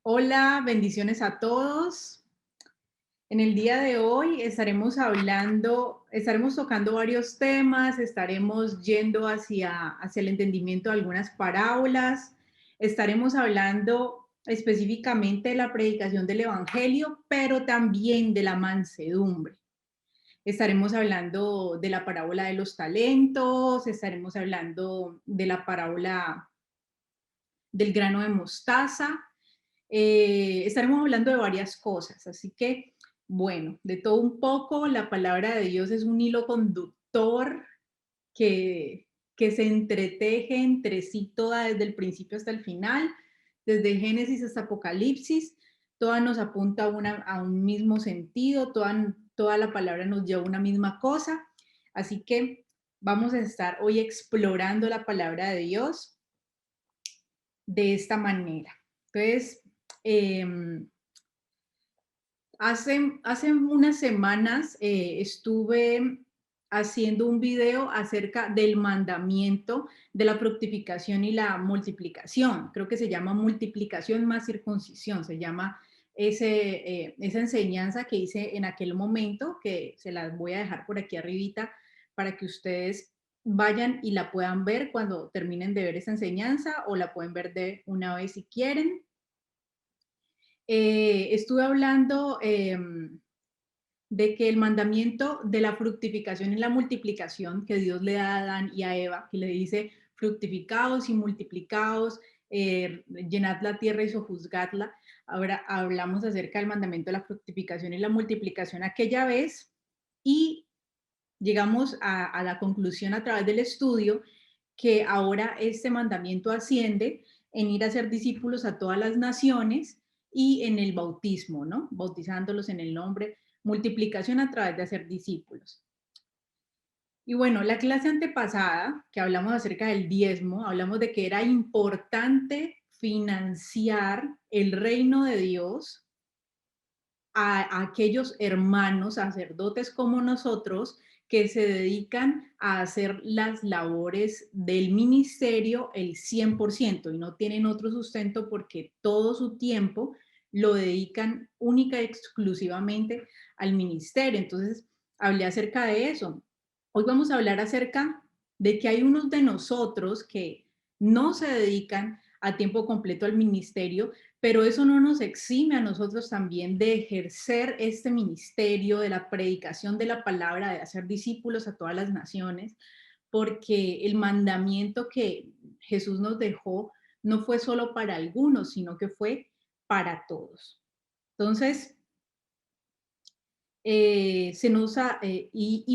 Hola, bendiciones a todos. En el día de hoy estaremos tocando varios temas, estaremos yendo hacia el entendimiento de algunas parábolas, estaremos hablando específicamente de la predicación del Evangelio, pero también de la mansedumbre. Estaremos hablando de la parábola de los talentos, estaremos hablando de la parábola del grano de mostaza. Estaremos hablando de varias cosas, así que, bueno, de todo un poco, la palabra de Dios es un hilo conductor que se entreteje entre sí toda desde el principio hasta el final, desde Génesis hasta Apocalipsis, toda nos apunta a un mismo sentido, toda la palabra nos lleva a una misma cosa, así que vamos a estar hoy explorando la palabra de Dios de esta manera. Entonces, em, hace unas semanas estuve haciendo un video acerca del mandamiento de la fructificación y la multiplicación. Creo que se llama multiplicación más circuncisión, se llama esa enseñanza que hice en aquel momento, que se las voy a dejar por aquí arribita para que ustedes vayan y la puedan ver cuando terminen de ver esa enseñanza o la pueden ver de una vez si quieren. Estuve hablando de que el mandamiento de la fructificación y la multiplicación que Dios le da a Adán y a Eva, que le dice fructificaos y multiplicaos, llenad la tierra y sojuzgadla. Ahora hablamos acerca del mandamiento de la fructificación y la multiplicación aquella vez y llegamos a la conclusión a través del estudio que ahora este mandamiento asciende en ir a ser discípulos a todas las naciones y en el bautismo, ¿no? Bautizándolos en el nombre, multiplicación a través de hacer discípulos. Y bueno, la clase antepasada, que hablamos acerca del diezmo, hablamos de que era importante financiar el reino de Dios a aquellos hermanos sacerdotes como nosotros que se dedican a hacer las labores del ministerio el 100% y no tienen otro sustento porque todo su tiempo lo dedican única y exclusivamente al ministerio. Entonces, hablé acerca de eso. Hoy vamos a hablar acerca de que hay unos de nosotros que no se dedican a tiempo completo al ministerio, pero eso no nos exime a nosotros también de ejercer este ministerio de la predicación de la palabra, de hacer discípulos a todas las naciones, porque el mandamiento que Jesús nos dejó no fue solo para algunos, sino que fue para todos. Entonces,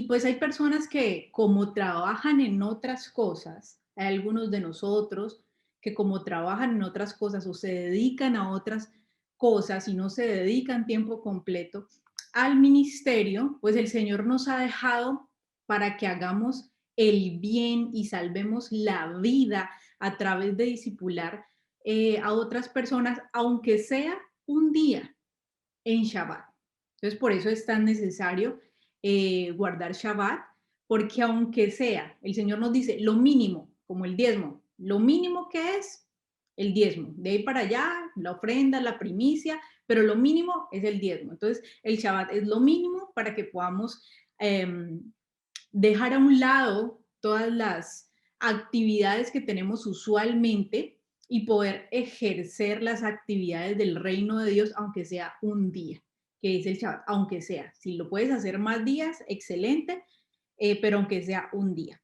pues hay personas que como trabajan en otras cosas, hay algunos de nosotros que como trabajan en otras cosas o se dedican a otras cosas y no se dedican tiempo completo al ministerio, pues el Señor nos ha dejado para que hagamos el bien y salvemos la vida a través de discipular a otras personas, aunque sea un día en Shabbat. Entonces, por eso es tan necesario guardar Shabbat, porque aunque sea, el Señor nos dice lo mínimo, como el diezmo, lo mínimo que es el diezmo. De ahí para allá, la ofrenda, la primicia, pero lo mínimo es el diezmo. Entonces, el Shabbat es lo mínimo para que podamos eh, dejar a un lado todas las actividades que tenemos usualmente y poder ejercer las actividades del reino de Dios, aunque sea un día, que es el Shabbat, aunque sea. Si lo puedes hacer más días, excelente, pero aunque sea un día.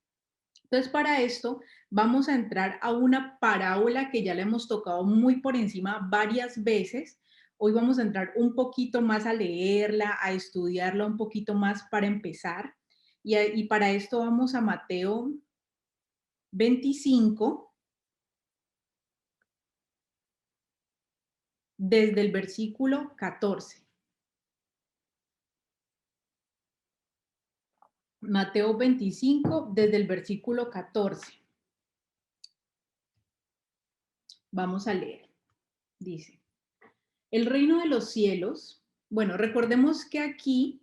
Entonces, para esto vamos a entrar a una parábola que ya la hemos tocado muy por encima varias veces. Hoy vamos a entrar un poquito más a leerla, a estudiarla un poquito más para empezar. Y para esto vamos a Mateo 25, desde el versículo 14. Mateo 25, desde el versículo 14. Vamos a leer. Dice, el reino de los cielos, bueno, recordemos que aquí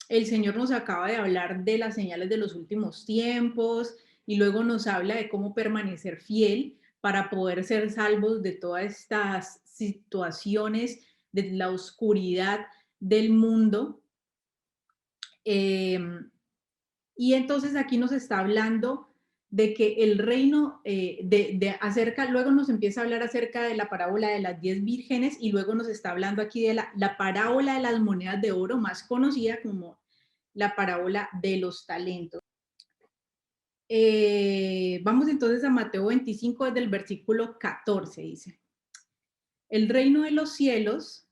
el Señor nos acaba de hablar de las señales de los últimos tiempos y luego nos habla de cómo permanecer fiel, para poder ser salvos de todas estas situaciones de la oscuridad del mundo. Em, y entonces aquí nos está hablando de que el reino, luego nos empieza a hablar acerca de la parábola de las 10 vírgenes y luego nos está hablando aquí de la parábola de las monedas de oro, más conocida como la parábola de los talentos. Vamos entonces a Mateo 25 desde el versículo 14, dice. El reino de los cielos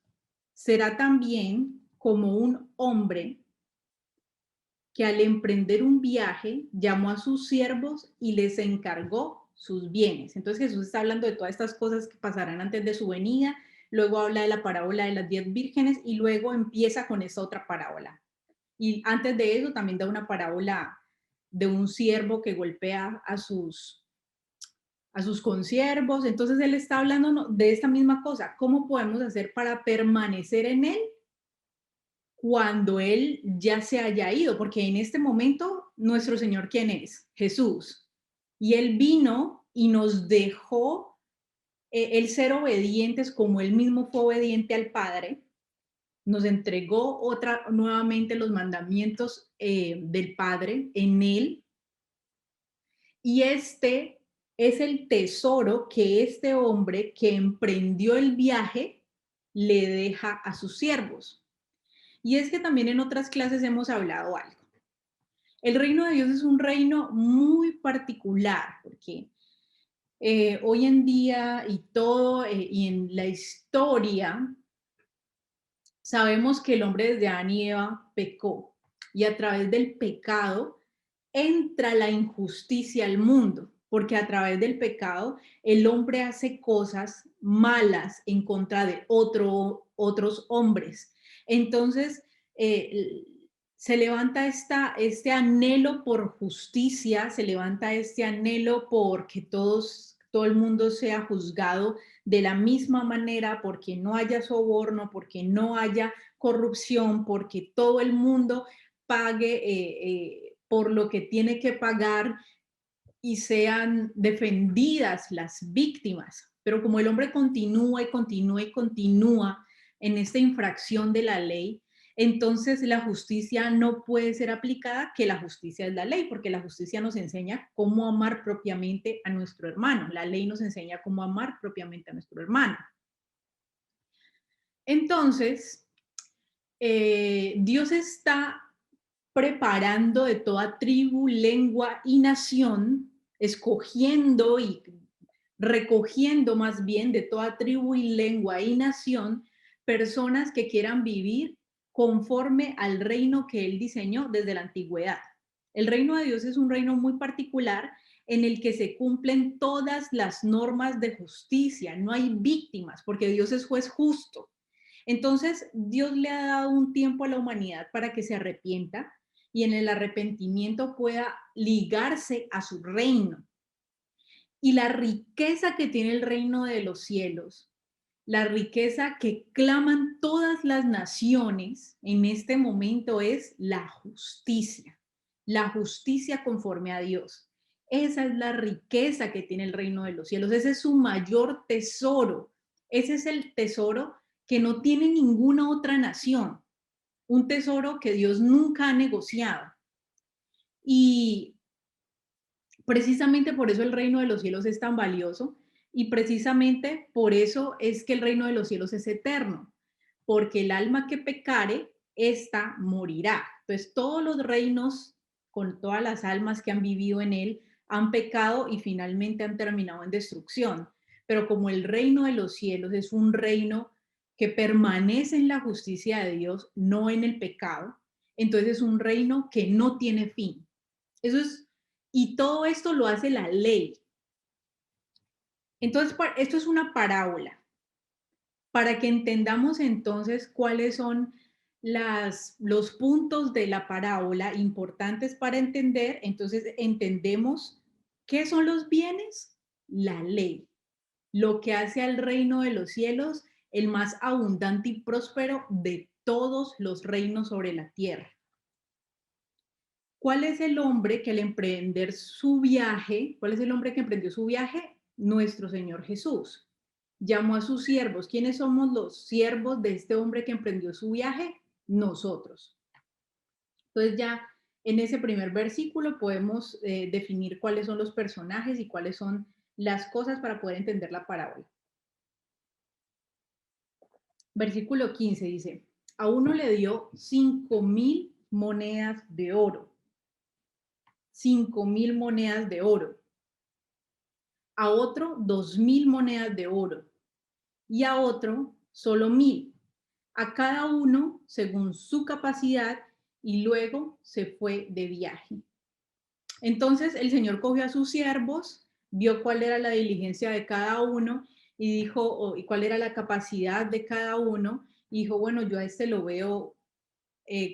será también como un hombre que al emprender un viaje llamó a sus siervos y les encargó sus bienes. Entonces Jesús está hablando de todas estas cosas que pasarán antes de su venida, luego habla de la parábola de las 10 vírgenes y luego empieza con esta otra parábola. Y antes de eso también da una parábola de un siervo que golpea a sus consiervos. Entonces él está hablando de esta misma cosa. ¿Cómo podemos hacer para permanecer en él cuando él ya se haya ido? Porque en este momento nuestro Señor, ¿quién es? Jesús. Y él vino y nos dejó el ser obedientes como él mismo fue obediente al Padre. Nos entregó nuevamente los mandamientos del Padre en él. Y este es el tesoro que este hombre que emprendió el viaje le deja a sus siervos. Y es que también en otras clases hemos hablado algo. El reino de Dios es un reino muy particular, porque hoy en día y en la historia, sabemos que el hombre desde Adán y Eva pecó, y a través del pecado entra la injusticia al mundo, porque a través del pecado el hombre hace cosas malas en contra de otros hombres. Entonces, se levanta este anhelo por justicia, se levanta este anhelo por que todo el mundo sea juzgado de la misma manera, porque no haya soborno, porque no haya corrupción, porque todo el mundo pague por lo que tiene que pagar y sean defendidas las víctimas. Pero como el hombre continúa y continúa y continúa en esta infracción de la ley, entonces la justicia no puede ser aplicada, que la justicia es la ley, porque la justicia nos enseña cómo amar propiamente a nuestro hermano. La ley nos enseña cómo amar propiamente a nuestro hermano. Entonces, Dios está preparando de toda tribu, lengua y nación, escogiendo y recogiendo más bien de toda tribu y lengua y nación, personas que quieran vivir conforme al reino que Él diseñó desde la antigüedad. El reino de Dios es un reino muy particular en el que se cumplen todas las normas de justicia, no hay víctimas, porque Dios es juez justo. Entonces, Dios le ha dado un tiempo a la humanidad para que se arrepienta y en el arrepentimiento pueda ligarse a su reino. Y la riqueza que tiene el reino de los cielos, la riqueza que claman todas las naciones en este momento es la justicia conforme a Dios. Esa es la riqueza que tiene el reino de los cielos, ese es su mayor tesoro, ese es el tesoro que no tiene ninguna otra nación, un tesoro que Dios nunca ha negociado. Y precisamente por eso el reino de los cielos es tan valioso y precisamente por eso es que el reino de los cielos es eterno, porque el alma que pecare, ésta morirá. Entonces todos los reinos, con todas las almas que han vivido en él, han pecado y finalmente han terminado en destrucción. Pero como el reino de los cielos es un reino que permanece en la justicia de Dios, no en el pecado, entonces es un reino que no tiene fin. Eso es, y todo esto lo hace la ley. Entonces, esto es una parábola para que entendamos entonces cuáles son los puntos de la parábola importantes para entender. Entonces, entendemos qué son los bienes, la ley, lo que hace al reino de los cielos el más abundante y próspero de todos los reinos sobre la tierra. ¿Cuál es el hombre que al emprender su viaje, cuál es el hombre que emprendió su viaje? nuestro Señor Jesús. Llamó a sus siervos. ¿Quiénes somos los siervos de este hombre que emprendió su viaje? Nosotros. Entonces ya en ese primer versículo podemos definir cuáles son los personajes y cuáles son las cosas para poder entender la parábola. Versículo 15 dice, a uno le dio 5.000 monedas de oro. 5.000 monedas de oro. A otro 2.000 monedas de oro. Y a otro solo 1.000. A cada uno según su capacidad, y luego se fue de viaje. Entonces el Señor cogió a sus siervos, vio cuál era la diligencia de cada uno y dijo, y cuál era la capacidad de cada uno, y dijo, bueno, yo a este lo veo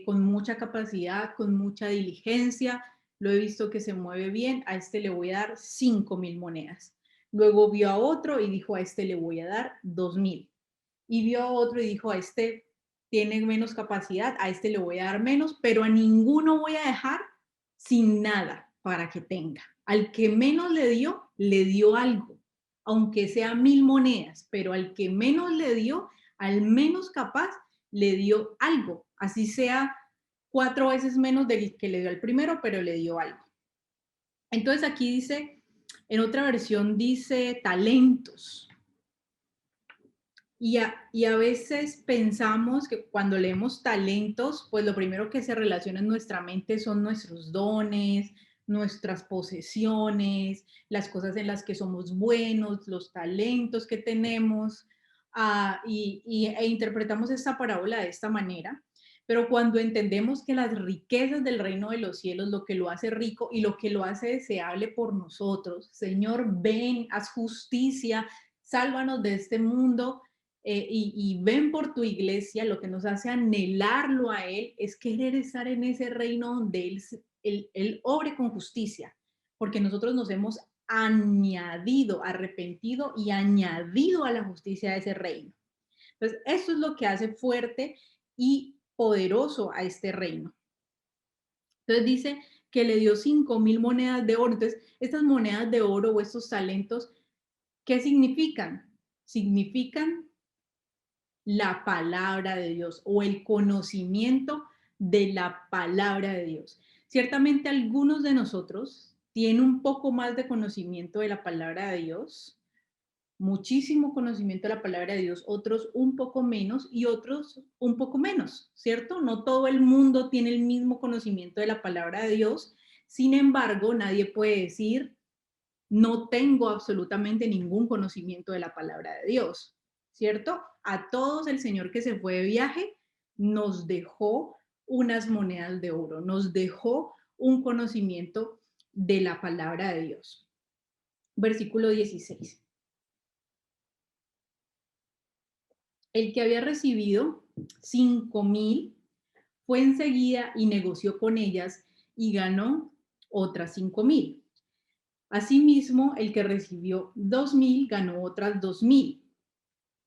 con mucha capacidad, con mucha diligencia, lo he visto que se mueve bien, a este le voy a dar 5.000 monedas. Luego vio a otro y dijo, a este le voy a dar 2.000. Y vio a otro y dijo, a este tiene menos capacidad, a este le voy a dar menos, pero a ninguno voy a dejar sin nada para que tenga. Al que menos le dio algo, aunque sea 1.000 monedas, pero al que menos le dio, al menos capaz, le dio algo, así sea 4 veces menos del que le dio al primero, pero le dio algo. Entonces aquí dice, en otra versión dice talentos. Y a veces pensamos que cuando leemos talentos, pues lo primero que se relaciona en nuestra mente son nuestros dones, nuestras posesiones, las cosas en las que somos buenos, los talentos que tenemos, e interpretamos esta parábola de esta manera. Pero cuando entendemos que las riquezas del reino de los cielos, lo que lo hace rico y lo que lo hace deseable por nosotros, Señor, ven, haz justicia, sálvanos de este mundo, y ven por tu iglesia, lo que nos hace anhelarlo a Él es querer estar en ese reino donde Él obre con justicia, porque nosotros nos hemos añadido, arrepentido y añadido a la justicia de ese reino. Entonces, eso es lo que hace fuerte y poderoso a este reino. Entonces dice que le dio 5.000 monedas de oro. Entonces, estas monedas de oro o estos talentos, ¿qué significan? Significan la palabra de Dios o el conocimiento de la palabra de Dios. Ciertamente algunos de nosotros tienen un poco más de conocimiento de la palabra de Dios, muchísimo conocimiento de la palabra de Dios, otros un poco menos y otros un poco menos, ¿cierto? No todo el mundo tiene el mismo conocimiento de la palabra de Dios, sin embargo, nadie puede decir, no tengo absolutamente ningún conocimiento de la palabra de Dios, ¿cierto? A todos el Señor que se fue de viaje nos dejó unas monedas de oro, nos dejó un conocimiento de la palabra de Dios. Versículo 16. El que había recibido 5.000 fue enseguida y negoció con ellas y ganó otras 5.000. Asimismo, el que recibió 2.000 ganó otras 2.000.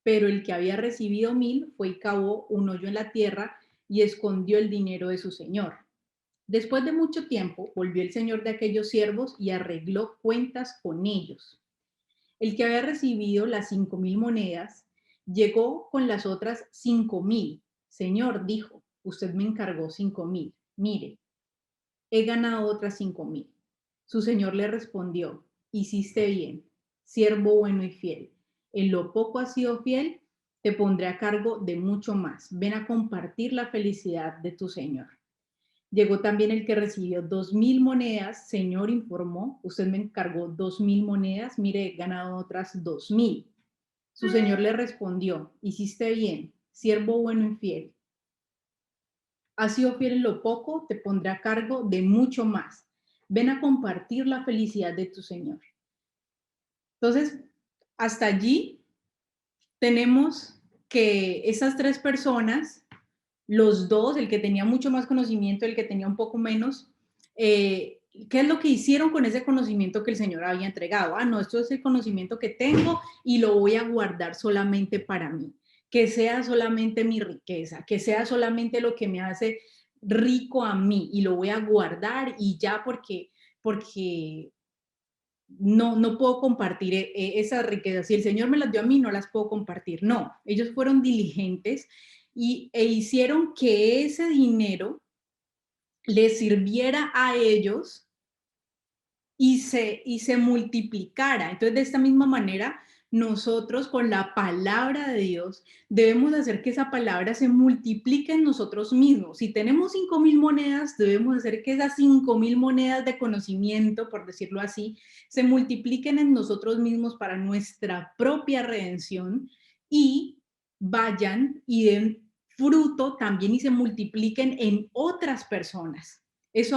Pero el que había recibido 1.000 fue y cavó un hoyo en la tierra y escondió el dinero de su señor. Después de mucho tiempo, volvió el señor de aquellos siervos y arregló cuentas con ellos. El que había recibido las 5.000 monedas llegó con las otras 5.000. Señor, dijo, usted me encargó 5.000. Mire, he ganado otras 5.000. Su señor le respondió, hiciste bien, siervo bueno y fiel. En lo poco has sido fiel, te pondré a cargo de mucho más. Ven a compartir la felicidad de tu señor. Llegó también el que recibió 2.000 monedas. Señor, informó, usted me encargó 2.000 monedas. Mire, he ganado otras 2.000. Su señor le respondió, hiciste bien, siervo bueno y fiel. Has sido fiel en lo poco, te pondré a cargo de mucho más. Ven a compartir la felicidad de tu Señor. Entonces, hasta allí tenemos que esas tres personas, los dos, el que tenía mucho más conocimiento, el que tenía un poco menos, ¿qué es lo que hicieron con ese conocimiento que el Señor había entregado? Ah, no, esto es el conocimiento que tengo y lo voy a guardar solamente para mí. Que sea solamente mi riqueza, que sea solamente lo que me hace rico a mí y lo voy a guardar y ya porque no puedo compartir esas riquezas. Si el Señor me las dio a mí, no las puedo compartir. No, ellos fueron diligentes e hicieron que ese dinero les sirviera a ellos y se multiplicara. Entonces, de esta misma manera, nosotros con la palabra de Dios debemos hacer que esa palabra se multiplique en nosotros mismos. Si tenemos 5,000 monedas, debemos hacer que esas 5,000 monedas de conocimiento, por decirlo así, se multipliquen en nosotros mismos para nuestra propia redención y vayan y den fruto también y se multipliquen en otras personas. Eso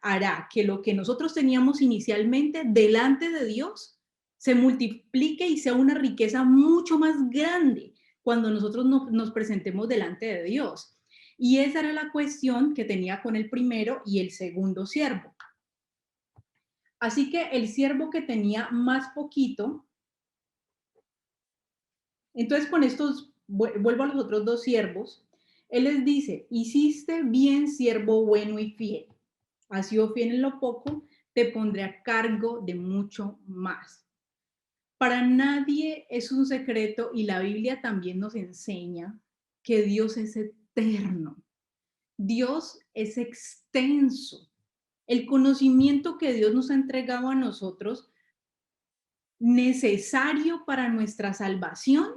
hará que lo que nosotros teníamos inicialmente delante de Dios se multiplique y sea una riqueza mucho más grande cuando nosotros nos presentemos delante de Dios. Y esa era la cuestión que tenía con el primero y el segundo siervo. Así que el siervo que tenía más poquito, entonces con estos, vuelvo a los otros dos siervos, él les dice, hiciste bien, siervo bueno y fiel. Has sido fiel en lo poco, te pondré a cargo de mucho más. Para nadie es un secreto y la Biblia también nos enseña que Dios es eterno. Dios es extenso. El conocimiento que Dios nos ha entregado a nosotros, necesario para nuestra salvación,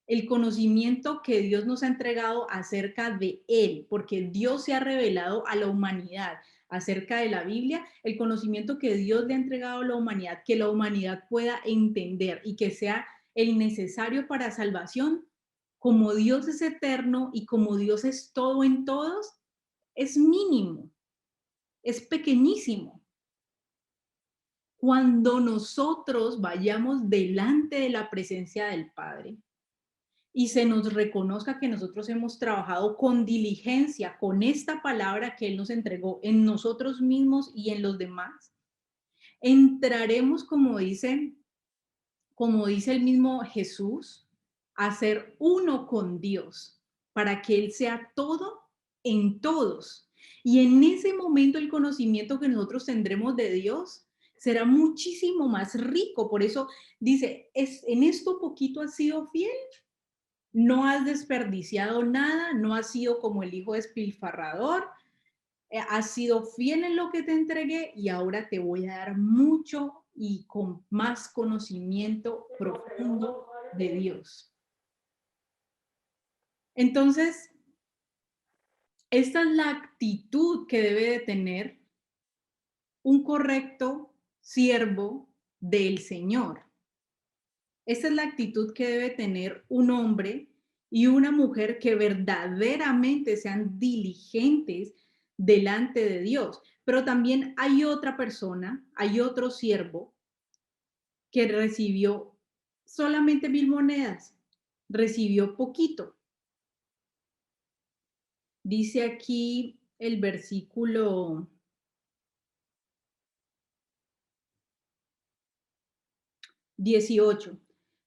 el conocimiento que Dios nos ha entregado acerca de Él, porque Dios se ha revelado a la humanidad acerca de la Biblia, el conocimiento que Dios le ha entregado a la humanidad, que la humanidad pueda entender y que sea el necesario para salvación, como Dios es eterno y como Dios es todo en todos, es mínimo, es pequeñísimo. Cuando nosotros vayamos delante de la presencia del Padre, y se nos reconozca que nosotros hemos trabajado con diligencia con esta palabra que Él nos entregó en nosotros mismos y en los demás, entraremos, como dice el mismo Jesús, a ser uno con Dios, para que Él sea todo en todos. Y en ese momento el conocimiento que nosotros tendremos de Dios será muchísimo más rico. Por eso dice, en esto poquito has sido fiel, no has desperdiciado nada, no has sido como el hijo despilfarrador, has sido fiel en lo que te entregué y ahora te voy a dar mucho y con más conocimiento profundo de Dios. Entonces, esta es la actitud que debe de tener un correcto siervo del Señor. Esta es la actitud que debe tener un hombre y una mujer que verdaderamente sean diligentes delante de Dios. Pero también hay otra persona, hay otro siervo que recibió solamente 1,000 monedas, recibió poquito. Dice aquí el versículo 18.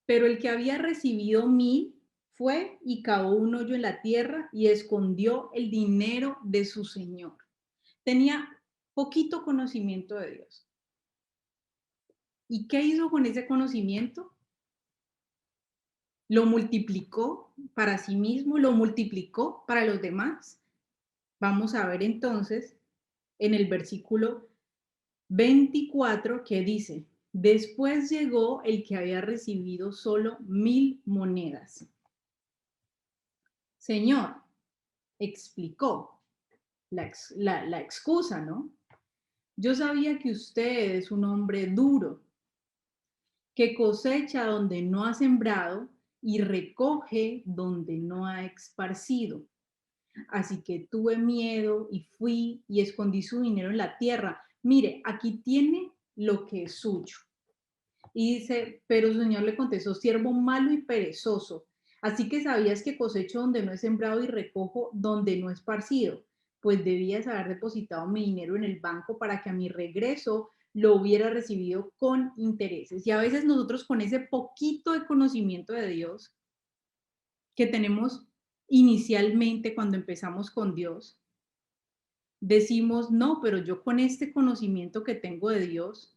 Pero el que había recibido 1,000 fue y cavó un hoyo en la tierra y escondió el dinero de su señor. Tenía poquito conocimiento de Dios. ¿Y qué hizo con ese conocimiento? Lo multiplicó para sí mismo, lo multiplicó para los demás. Vamos a ver entonces en el versículo 24 que dice, después llegó el que había recibido solo 1,000 monedas. Señor, explicó la excusa, ¿no? Yo sabía que usted es un hombre duro, que cosecha donde no ha sembrado y recoge donde no ha esparcido. Así que tuve miedo y fui y escondí su dinero en la tierra. Mire, aquí tiene lo que es suyo. Y dice, pero su señor le contestó, siervo malo y perezoso. Así que sabías que cosecho donde no he sembrado y recojo donde no he esparcido. Pues debías haber depositado mi dinero en el banco para que a mi regreso lo hubiera recibido con intereses. Y a veces nosotros con ese poquito de conocimiento de Dios que tenemos inicialmente cuando empezamos con Dios, decimos, no, pero yo con este conocimiento que tengo de Dios,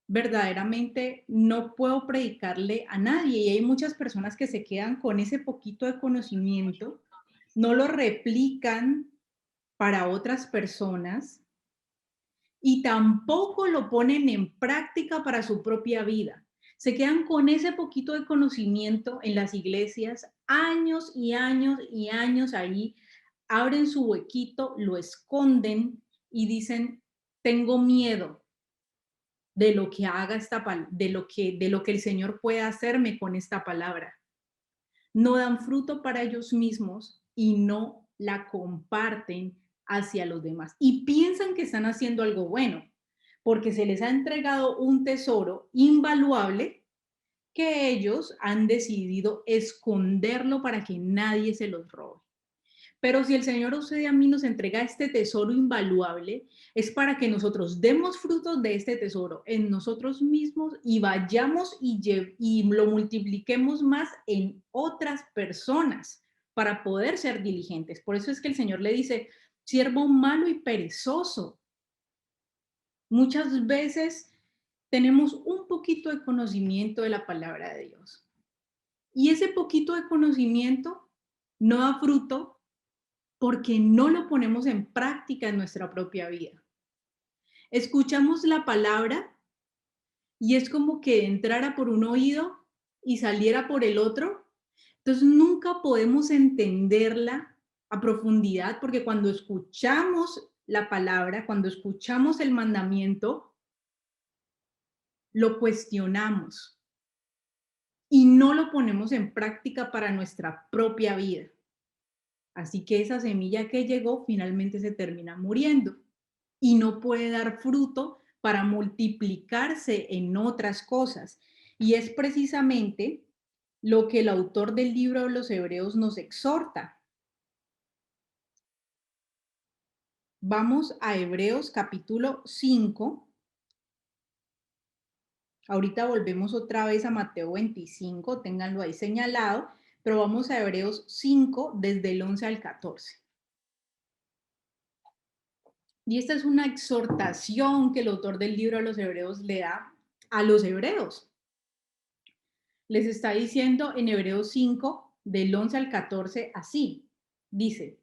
verdaderamente no puedo predicarle a nadie. Y hay muchas personas que se quedan con ese poquito de conocimiento, no lo replican para otras personas y tampoco lo ponen en práctica para su propia vida. Se quedan con ese poquito de conocimiento en las iglesias años y años y años ahí, abren su huequito, lo esconden y dicen, tengo miedo de lo que haga de lo que el Señor pueda hacerme con esta palabra. No dan fruto para ellos mismos y no la comparten hacia los demás. Y piensan que están haciendo algo bueno, porque se les ha entregado un tesoro invaluable que ellos han decidido esconderlo para que nadie se los robe. Pero si el Señor a usted y a mí nos entrega este tesoro invaluable, es para que nosotros demos frutos de este tesoro en nosotros mismos y vayamos y lo multipliquemos más en otras personas para poder ser diligentes. Por eso es que el Señor le dice, siervo malo y perezoso. Muchas veces tenemos un poquito de conocimiento de la palabra de Dios y ese poquito de conocimiento no da fruto porque no lo ponemos en práctica en nuestra propia vida. Escuchamos la palabra y es como que entrara por un oído y saliera por el otro. Entonces nunca podemos entenderla a profundidad porque cuando escuchamos la palabra, cuando escuchamos el mandamiento, lo cuestionamos y no lo ponemos en práctica para nuestra propia vida. Así que esa semilla que llegó finalmente se termina muriendo y no puede dar fruto para multiplicarse en otras cosas. Y es precisamente lo que el autor del libro de los Hebreos nos exhorta. Vamos a Hebreos capítulo 5. Ahorita volvemos otra vez a Mateo 25, ténganlo ahí señalado, pero vamos a Hebreos 5 desde el 11 al 14. Y esta es una exhortación que el autor del libro a los Hebreos le da a los hebreos. Les está diciendo en Hebreos 5, del 11 al 14, así. Dice,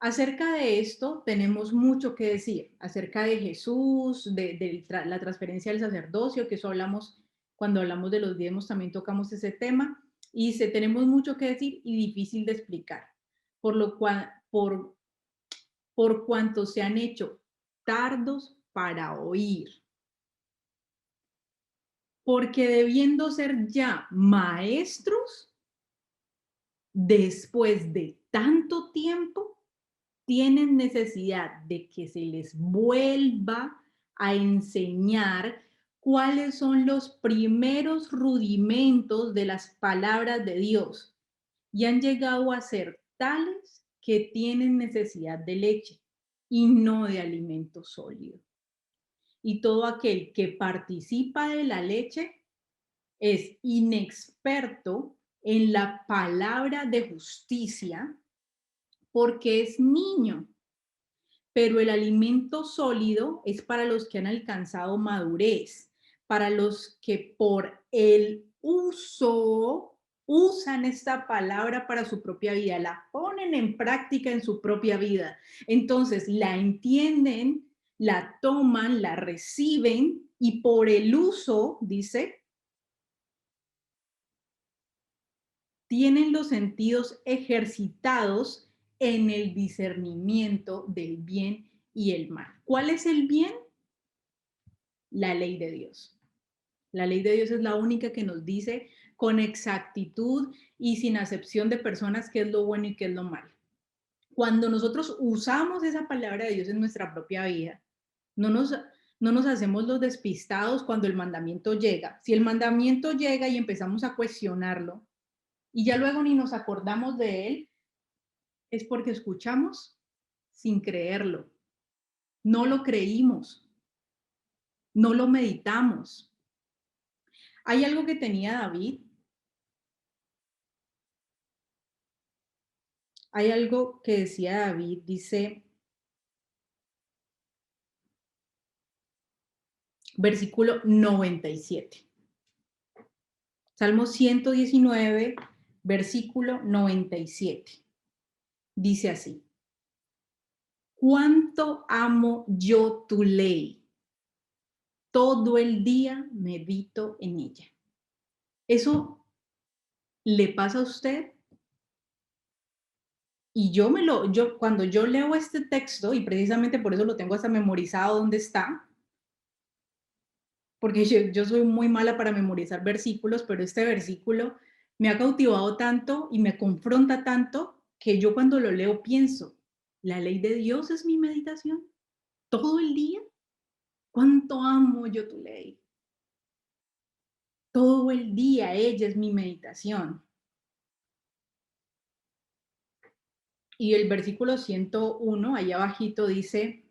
acerca de esto tenemos mucho que decir, acerca de Jesús, la transferencia del sacerdocio, que eso hablamos cuando hablamos de los diezmos, también tocamos ese tema, y dice, tenemos mucho que decir y difícil de explicar, por lo cual, por cuanto se han hecho tardos para oír, porque debiendo ser ya maestros, después de tanto tiempo, tienen necesidad de que se les vuelva a enseñar cuáles son los primeros rudimentos de las palabras de Dios y han llegado a ser tales que tienen necesidad de leche y no de alimento sólido. Y todo aquel que participa de la leche es inexperto en la palabra de justicia porque es niño, pero el alimento sólido es para los que han alcanzado madurez, para los que por el uso usan esta palabra para su propia vida, la ponen en práctica en su propia vida. Entonces la entienden, la toman, la reciben y por el uso, dice, tienen los sentidos ejercitados en el discernimiento del bien y el mal. ¿Cuál es el bien? La ley de Dios. La ley de Dios es la única que nos dice con exactitud y sin acepción de personas qué es lo bueno y qué es lo malo. Cuando nosotros usamos esa palabra de Dios en nuestra propia vida, no nos, no nos hacemos los despistados cuando el mandamiento llega. Si el mandamiento llega y empezamos a cuestionarlo y ya luego ni nos acordamos de él, es porque escuchamos sin creerlo. No lo creímos, no lo meditamos. Hay algo que tenía David, hay algo que decía David, dice, versículo 97. Salmo 119, versículo 97. Dice así: cuánto amo yo tu ley, todo el día medito en ella. ¿Eso le pasa a usted? Y cuando yo leo este texto, y precisamente por eso lo tengo hasta memorizado donde está, porque yo soy muy mala para memorizar versículos, pero este versículo me ha cautivado tanto y me confronta tanto que yo cuando lo leo pienso, ¿la ley de Dios es mi meditación? ¿Todo el día? ¿Cuánto amo yo tu ley? Todo el día ella es mi meditación. Y el versículo 101, allá abajito, dice: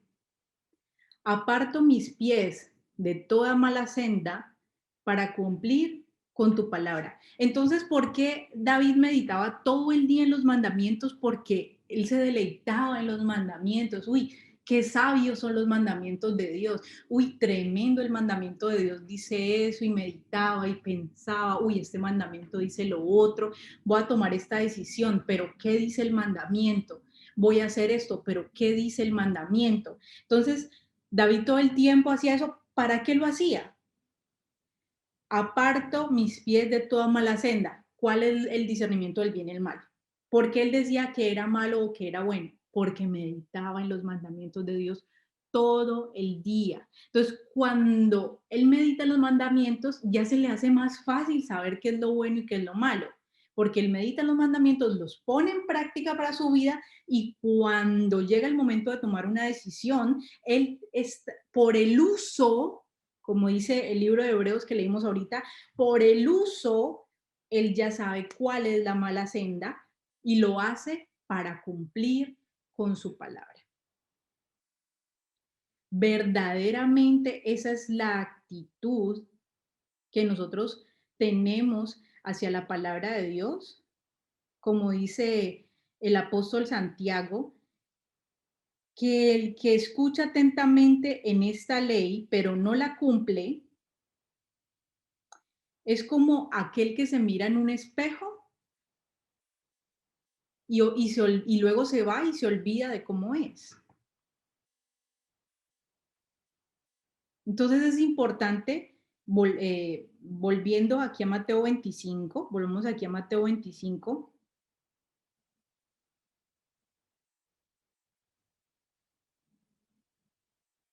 aparto mis pies de toda mala senda para cumplir con tu palabra. Entonces, ¿por qué David meditaba todo el día en los mandamientos? Porque él se deleitaba en los mandamientos. Uy, qué sabios son los mandamientos de Dios. Uy, tremendo el mandamiento de Dios, dice eso, y meditaba y pensaba, uy, este mandamiento dice lo otro, voy a tomar esta decisión, pero ¿qué dice el mandamiento? Voy a hacer esto, pero ¿qué dice el mandamiento? Entonces, David todo el tiempo hacía eso. ¿Para qué lo hacía? Aparto mis pies de toda mala senda. ¿Cuál es el discernimiento del bien y el mal? ¿Por qué él decía que era malo o que era bueno? Porque meditaba en los mandamientos de Dios todo el día. Entonces, cuando él medita en los mandamientos, ya se le hace más fácil saber qué es lo bueno y qué es lo malo, porque él medita en los mandamientos, los pone en práctica para su vida, y cuando llega el momento de tomar una decisión, él está, por el uso, como dice el libro de Hebreos que leímos ahorita, por el uso, él ya sabe cuál es la mala senda y lo hace para cumplir con su palabra. Verdaderamente esa es la actitud que nosotros tenemos hacia la palabra de Dios. Como dice el apóstol Santiago, que el que escucha atentamente en esta ley, pero no la cumple, es como aquel que se mira en un espejo y luego se va y se olvida de cómo es. Entonces es importante, volviendo aquí a Mateo 25, volvemos aquí a Mateo 25,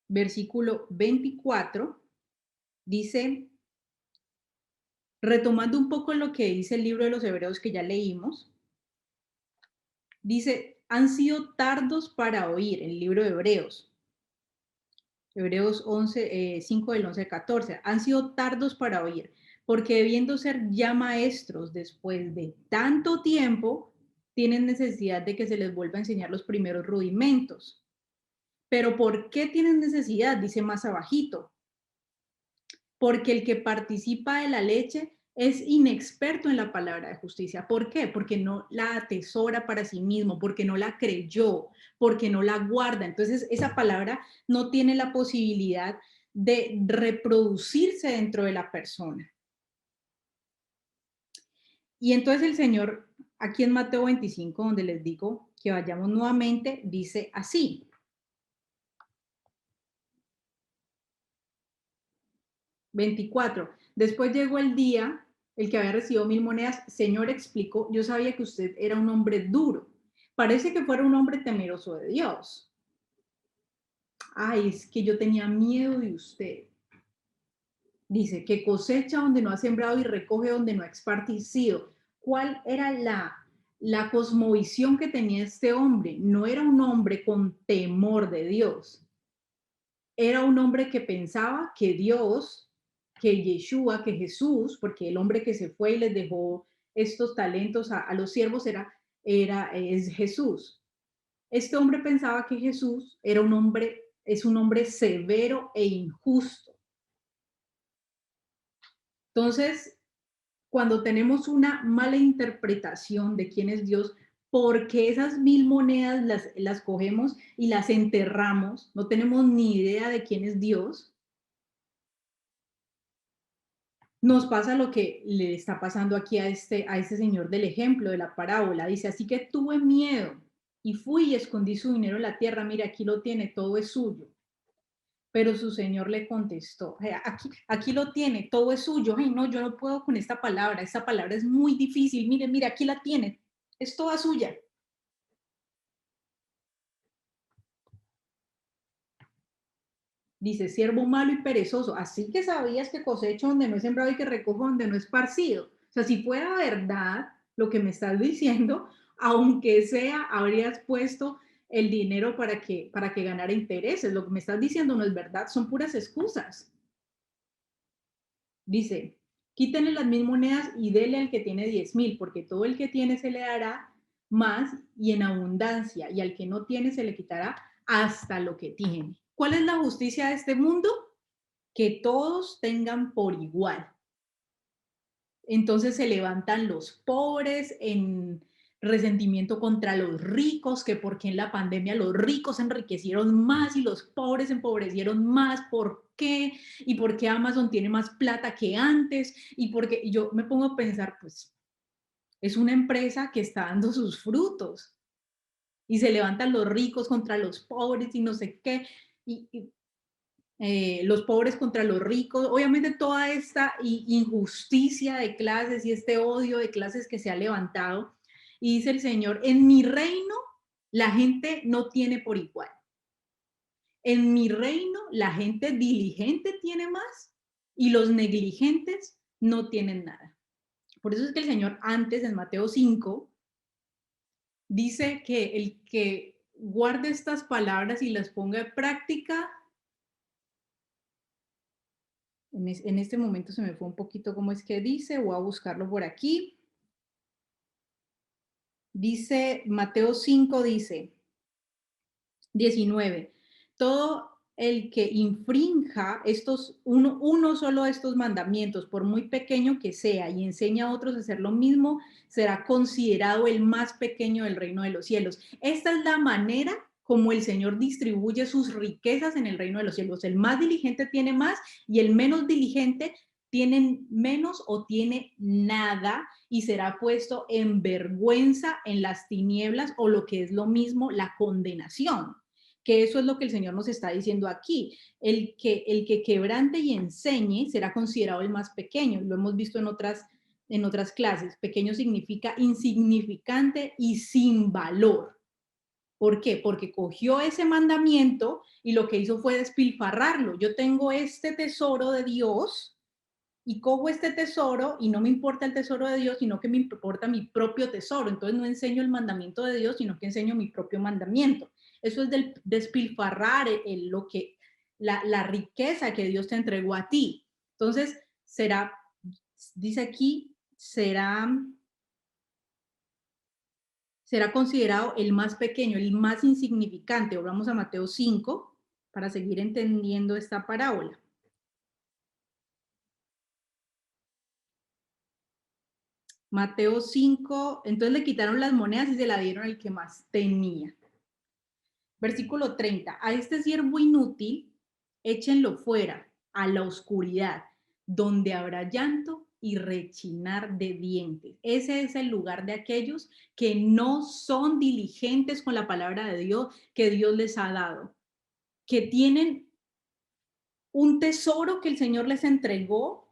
versículo 24, dice, retomando un poco lo que dice el libro de los Hebreos que ya leímos, dice, han sido tardos para oír, el libro de Hebreos. Hebreos 11, 5 del 11 al 14, han sido tardos para oír, porque debiendo ser ya maestros después de tanto tiempo, tienen necesidad de que se les vuelva a enseñar los primeros rudimentos. Pero ¿por qué tienen necesidad? Dice más abajito. Porque el que participa de la leche es inexperto en la palabra de justicia. ¿Por qué? Porque no la atesora para sí mismo, porque no la creyó, porque no la guarda. Entonces, esa palabra no tiene la posibilidad de reproducirse dentro de la persona. Y entonces el Señor, aquí en Mateo 25, donde les digo que vayamos nuevamente, dice así. 24. Después llegó el día, el que había recibido 1000 monedas. Señor, explicó, yo sabía que usted era un hombre duro. Parece que fuera un hombre temeroso de Dios. Ay, es que yo tenía miedo de usted. Dice que cosecha donde no ha sembrado y recoge donde no ha esparcido. ¿Cuál era la cosmovisión que tenía este hombre? No era un hombre con temor de Dios. Era un hombre que pensaba que Dios, que Yeshua, que Jesús, porque el hombre que se fue y les dejó estos talentos a los siervos es Jesús. Este hombre pensaba que Jesús es un hombre severo e injusto. Entonces, cuando tenemos una mala interpretación de quién es Dios, porque esas 1000 monedas las cogemos y las enterramos, no tenemos ni idea de quién es Dios, nos pasa lo que le está pasando aquí a este señor del ejemplo, de la parábola. Dice, así que tuve miedo y fui y escondí su dinero en la tierra. Mire, aquí lo tiene, todo es suyo. Pero su señor le contestó, aquí lo tiene, todo es suyo. Ay, no, yo no puedo con esta palabra es muy difícil. Mire, mire, aquí la tiene, es toda suya. Dice, siervo malo y perezoso, así que sabías que cosecho donde no he sembrado y que recojo donde no he esparcido. O sea, si fuera verdad lo que me estás diciendo, aunque sea, habrías puesto el dinero para que ganara intereses. Lo que me estás diciendo no es verdad, son puras excusas. Dice, quítenle las 1000 monedas y dele al que tiene 10,000, porque todo el que tiene se le dará más y en abundancia, y al que no tiene se le quitará hasta lo que tiene. ¿Cuál es la justicia de este mundo? Que todos tengan por igual. Entonces se levantan los pobres en resentimiento contra los ricos, que porque en la pandemia los ricos se enriquecieron más y los pobres se empobrecieron más. ¿Por qué? ¿Y por qué Amazon tiene más plata que antes? Y porque yo me pongo a pensar, pues es una empresa que está dando sus frutos y se levantan los ricos contra los pobres y no sé qué. Y los pobres contra los ricos, obviamente toda esta injusticia de clases y este odio de clases que se ha levantado. Y dice el Señor, en mi reino la gente no tiene por igual. En mi reino la gente diligente tiene más y los negligentes no tienen nada. Por eso es que el Señor antes en Mateo 5 dice que el que guarde estas palabras y las ponga en práctica. En este momento se me fue un poquito cómo es que dice, voy a buscarlo por aquí. Dice, Mateo 5 dice, 19, todo el que infrinja uno solo de estos mandamientos, por muy pequeño que sea, y enseña a otros a hacer lo mismo, será considerado el más pequeño del reino de los cielos. Esta es la manera como el Señor distribuye sus riquezas en el reino de los cielos. El más diligente tiene más y el menos diligente tiene menos o tiene nada y será puesto en vergüenza en las tinieblas o lo que es lo mismo, la condenación. Que eso es lo que el Señor nos está diciendo aquí. El que quebrante y enseñe será considerado el más pequeño. Lo hemos visto en otras clases. Pequeño significa insignificante y sin valor. ¿Por qué? Porque cogió ese mandamiento y lo que hizo fue despilfarrarlo. Yo tengo este tesoro de Dios y cojo este tesoro y no me importa el tesoro de Dios, sino que me importa mi propio tesoro. Entonces no enseño el mandamiento de Dios, sino que enseño mi propio mandamiento. Eso es del despilfarrar la riqueza que Dios te entregó a ti. Entonces dice aquí, será considerado el más pequeño, el más insignificante. Vamos a Mateo 5 para seguir entendiendo esta parábola. Mateo 5, entonces le quitaron las monedas y se la dieron al que más tenía. Versículo 30, a este siervo inútil, échenlo fuera, a la oscuridad, donde habrá llanto y rechinar de dientes. Ese es el lugar de aquellos que no son diligentes con la palabra de Dios que Dios les ha dado, que tienen un tesoro que el Señor les entregó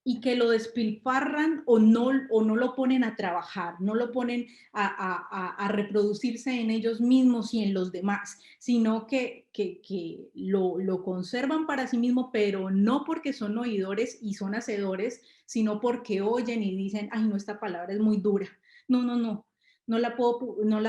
y que lo despilfarran o no lo ponen a trabajar, no lo ponen a reproducirse en ellos mismos y en los demás, sino que lo conservan para sí mismos, pero no porque son oidores y son hacedores, sino porque oyen y dicen, ay, no, esta palabra es muy dura. No, no, no. No la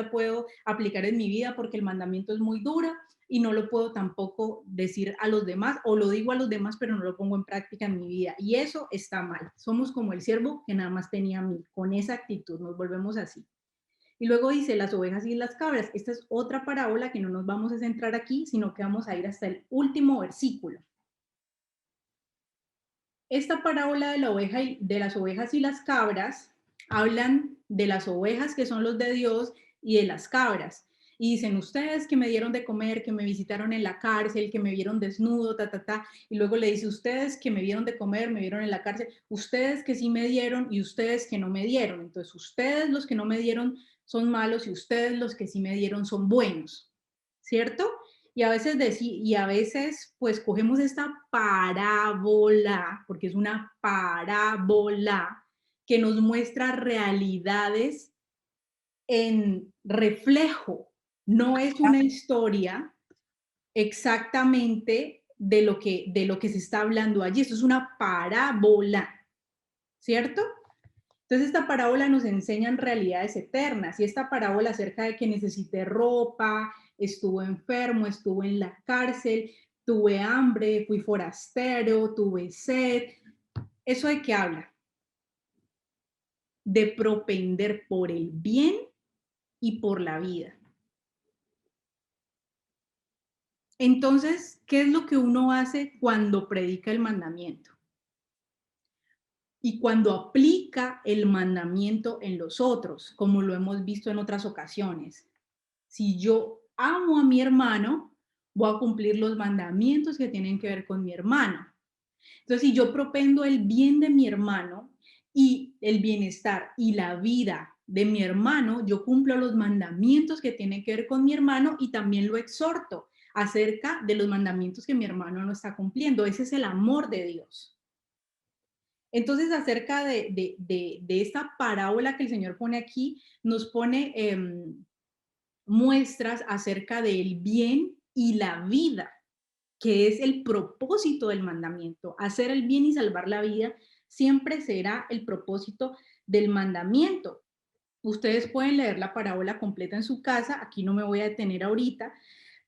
puedo aplicar en mi vida porque el mandamiento es muy dura y no lo puedo tampoco decir a los demás o lo digo a los demás pero no lo pongo en práctica en mi vida y eso está mal. Somos como el siervo que nada más tenía 1000, con esa actitud nos volvemos así. Y luego dice las ovejas y las cabras. Esta es otra parábola que no nos vamos a centrar aquí, sino que vamos a ir hasta el último versículo. Esta parábola de de las ovejas y las cabras hablan de las ovejas que son los de Dios y de las cabras. Y dicen, ustedes que me dieron de comer, que me visitaron en la cárcel, que me vieron desnudo, ta, ta, ta. Y luego le dice, ustedes que me vieron de comer, me vieron en la cárcel, ustedes que sí me dieron y ustedes que no me dieron. Entonces, ustedes los que no me dieron son malos y ustedes los que sí me dieron son buenos, ¿cierto? Y a veces pues cogemos esta parábola, porque es una parábola que nos muestra realidades en reflejo, no es una historia exactamente de lo que se está hablando allí, esto es una parábola, ¿cierto? Entonces esta parábola nos enseña realidades eternas y esta parábola acerca de que necesité ropa, estuvo enfermo, estuvo en la cárcel, tuve hambre, fui forastero, tuve sed. ¿Eso de qué habla? De propender por el bien y por la vida. Entonces, ¿qué es lo que uno hace cuando predica el mandamiento? Y cuando aplica el mandamiento en los otros, como lo hemos visto en otras ocasiones. Si yo amo a mi hermano, voy a cumplir los mandamientos que tienen que ver con mi hermano. Entonces, si yo propendo el bien de mi hermano y el bienestar y la vida de mi hermano, yo cumplo los mandamientos que tienen que ver con mi hermano y también lo exhorto acerca de los mandamientos que mi hermano no está cumpliendo. Ese es el amor de Dios. Entonces, acerca de esta parábola que el Señor pone aquí, nos pone muestras acerca del bien y la vida, que es el propósito del mandamiento. Hacer el bien y salvar la vida siempre será el propósito del mandamiento. Ustedes pueden leer la parábola completa en su casa, aquí no me voy a detener ahorita,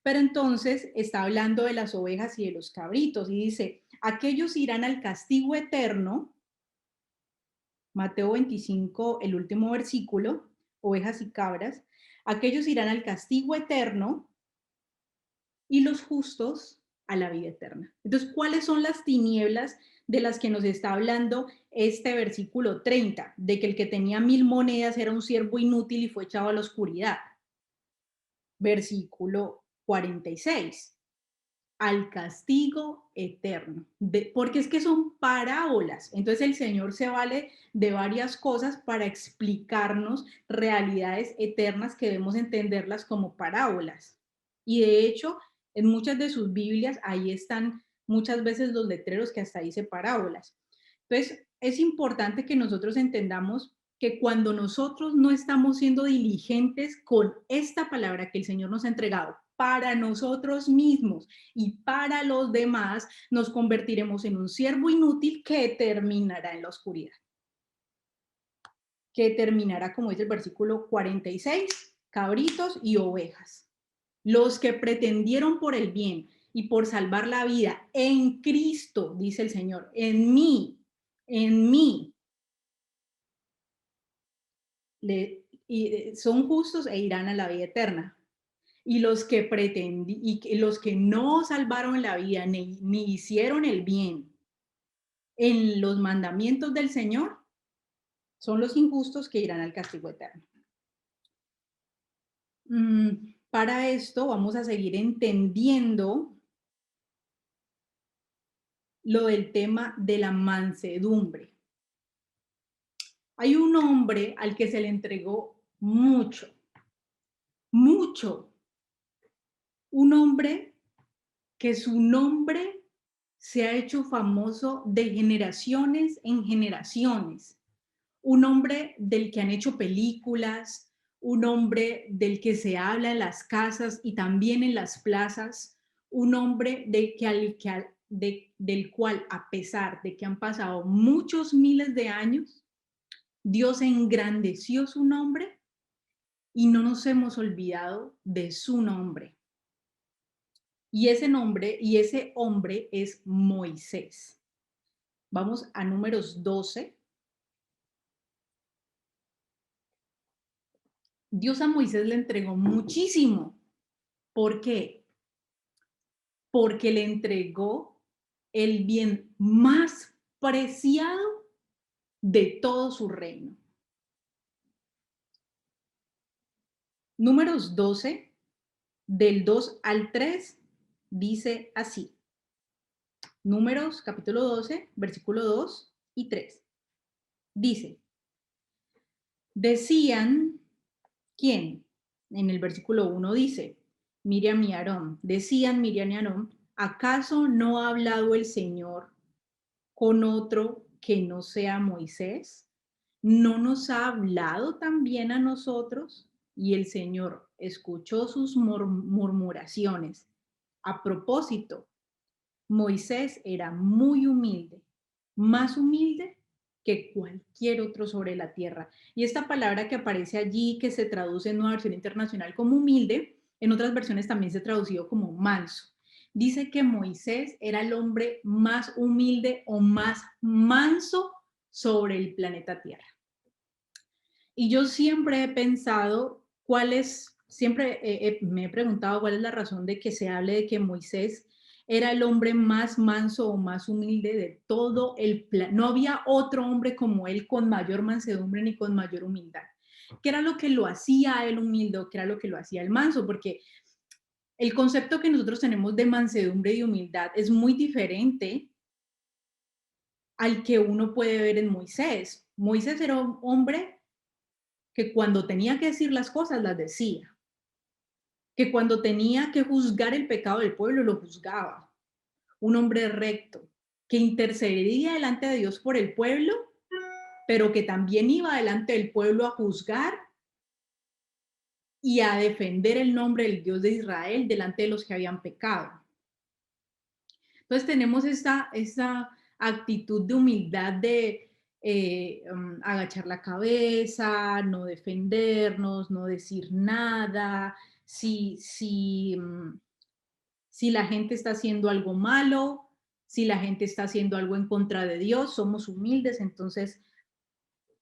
pero entonces está hablando de las ovejas y de los cabritos y dice, aquellos irán al castigo eterno, Mateo 25, el último versículo, ovejas y cabras, aquellos irán al castigo eterno y los justos a la vida eterna. Entonces, ¿cuáles son las tinieblas de las que nos está hablando este versículo 30? De que el que tenía 1000 monedas era un siervo inútil y fue echado a la oscuridad. Versículo 46. Al castigo eterno. Porque es que son parábolas. Entonces el Señor se vale de varias cosas para explicarnos realidades eternas que debemos entenderlas como parábolas. Y de hecho, en muchas de sus Biblias, ahí están muchas veces los letreros que hasta dice parábolas. Entonces, es importante que nosotros entendamos que cuando nosotros no estamos siendo diligentes con esta palabra que el Señor nos ha entregado para nosotros mismos y para los demás, nos convertiremos en un siervo inútil que terminará en la oscuridad. Que terminará, como dice el versículo 46, cabritos y ovejas. Los que pretendieron por el bien y por salvar la vida en Cristo, dice el Señor, en mí, son justos e irán a la vida eterna. Y los que no salvaron la vida ni hicieron el bien en los mandamientos del Señor son los injustos que irán al castigo eterno. Para esto vamos a seguir entendiendo lo del tema de la mansedumbre. Hay un hombre al que se le entregó mucho, mucho. Un hombre que su nombre se ha hecho famoso de generaciones en generaciones. Un hombre del que han hecho películas, un hombre del que se habla en las casas y también en las plazas, un hombre del cual, a pesar de que han pasado muchos miles de años, Dios engrandeció su nombre y no nos hemos olvidado de su nombre. Y ese hombre es Moisés. Vamos a Números 12. Dios a Moisés le entregó muchísimo. ¿Por qué? Porque le entregó el bien más preciado de todo su reino. Números 12, del 2 al 3 dice así. Números capítulo 12, versículo 2 y 3. Dice, decían, ¿quién? En el versículo 1 dice, Miriam y Aarón, decían Miriam y Aarón, ¿acaso no ha hablado el Señor con otro que no sea Moisés? ¿No nos ha hablado también a nosotros? Y el Señor escuchó sus murmuraciones. A propósito, Moisés era muy humilde, más humilde que cualquier otro sobre la tierra. Y esta palabra que aparece allí, que se traduce en una versión internacional como humilde, en otras versiones también se ha traducido como manso. Dice que Moisés era el hombre más humilde o más manso sobre el planeta Tierra. Y yo siempre he pensado me he preguntado cuál es la razón de que se hable de que Moisés era el hombre más manso o más humilde de todo el planeta. No había otro hombre como él con mayor mansedumbre ni con mayor humildad. ¿Qué era lo que lo hacía a él humilde o qué era lo que lo hacía el manso? Porque el concepto que nosotros tenemos de mansedumbre y humildad es muy diferente al que uno puede ver en Moisés. Moisés era un hombre que cuando tenía que decir las cosas las decía, que cuando tenía que juzgar el pecado del pueblo lo juzgaba, un hombre recto, que intercedía delante de Dios por el pueblo, pero que también iba delante del pueblo a juzgar y a defender el nombre del Dios de Israel delante de los que habían pecado. Entonces tenemos esta actitud de humildad de agachar la cabeza, no defendernos, no decir nada. Si, si, si la gente está haciendo algo malo, si la gente está haciendo algo en contra de Dios, somos humildes, entonces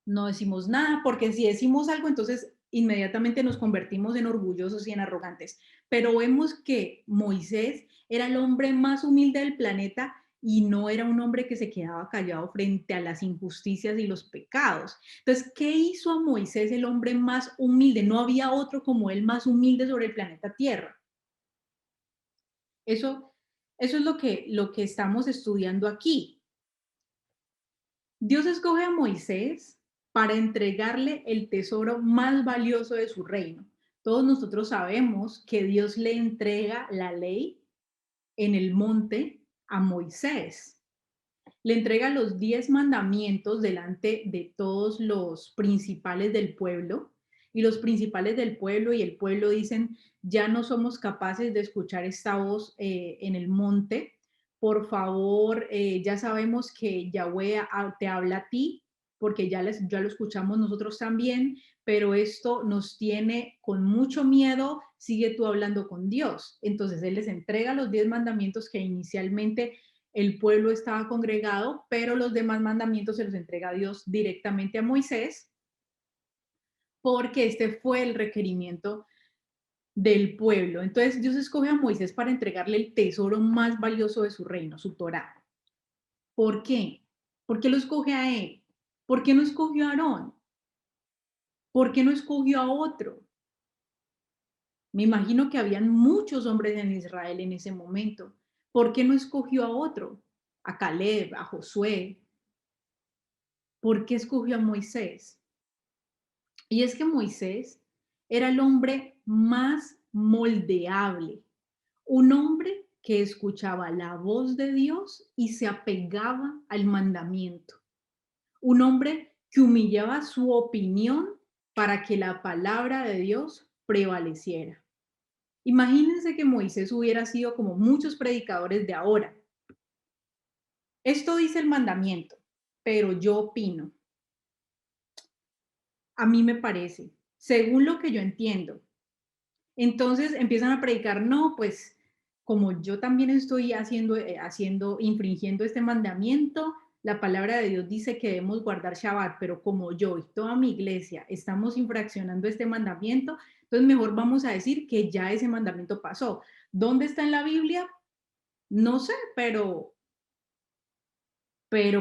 no decimos nada, porque si decimos algo, entonces inmediatamente nos convertimos en orgullosos y en arrogantes. Pero vemos que Moisés era el hombre más humilde del planeta y no era un hombre que se quedaba callado frente a las injusticias y los pecados. Entonces, ¿qué hizo a Moisés el hombre más humilde? No había otro como él más humilde sobre el planeta Tierra. Eso es lo que estamos estudiando aquí. Dios escoge a Moisés para entregarle el tesoro más valioso de su reino. Todos nosotros sabemos que Dios le entrega la ley en el monte a Moisés. Le entrega los 10 mandamientos delante de todos los principales del pueblo. Y los principales del pueblo y el pueblo dicen, ya no somos capaces de escuchar esta voz en el monte. Por favor, ya sabemos que Yahweh te habla a ti, porque ya lo escuchamos nosotros también, pero esto nos tiene con mucho miedo, sigue tú hablando con Dios. Entonces Él les entrega los 10 mandamientos que inicialmente el pueblo estaba congregado, pero los demás mandamientos se los entrega Dios directamente a Moisés, porque este fue el requerimiento del pueblo. Entonces Dios escoge a Moisés para entregarle el tesoro más valioso de su reino, su Torá. ¿Por qué? ¿Por qué lo escoge a él? ¿Por qué no escogió a Aarón? ¿Por qué no escogió a otro? Me imagino que habían muchos hombres en Israel en ese momento. ¿Por qué no escogió a otro? A Caleb, a Josué. ¿Por qué escogió a Moisés? Y es que Moisés era el hombre más moldeable, un hombre que escuchaba la voz de Dios y se apegaba al mandamiento, un hombre que humillaba su opinión para que la palabra de Dios prevaleciera. Imagínense que Moisés hubiera sido como muchos predicadores de ahora. Esto dice el mandamiento, pero yo opino, a mí me parece, según lo que yo entiendo. Entonces empiezan a predicar, no, pues como yo también estoy infringiendo este mandamiento, la palabra de Dios dice que debemos guardar Shabbat, pero como yo y toda mi iglesia estamos infraccionando este mandamiento, entonces mejor vamos a decir que ya ese mandamiento pasó. ¿Dónde está en la Biblia? No sé, pero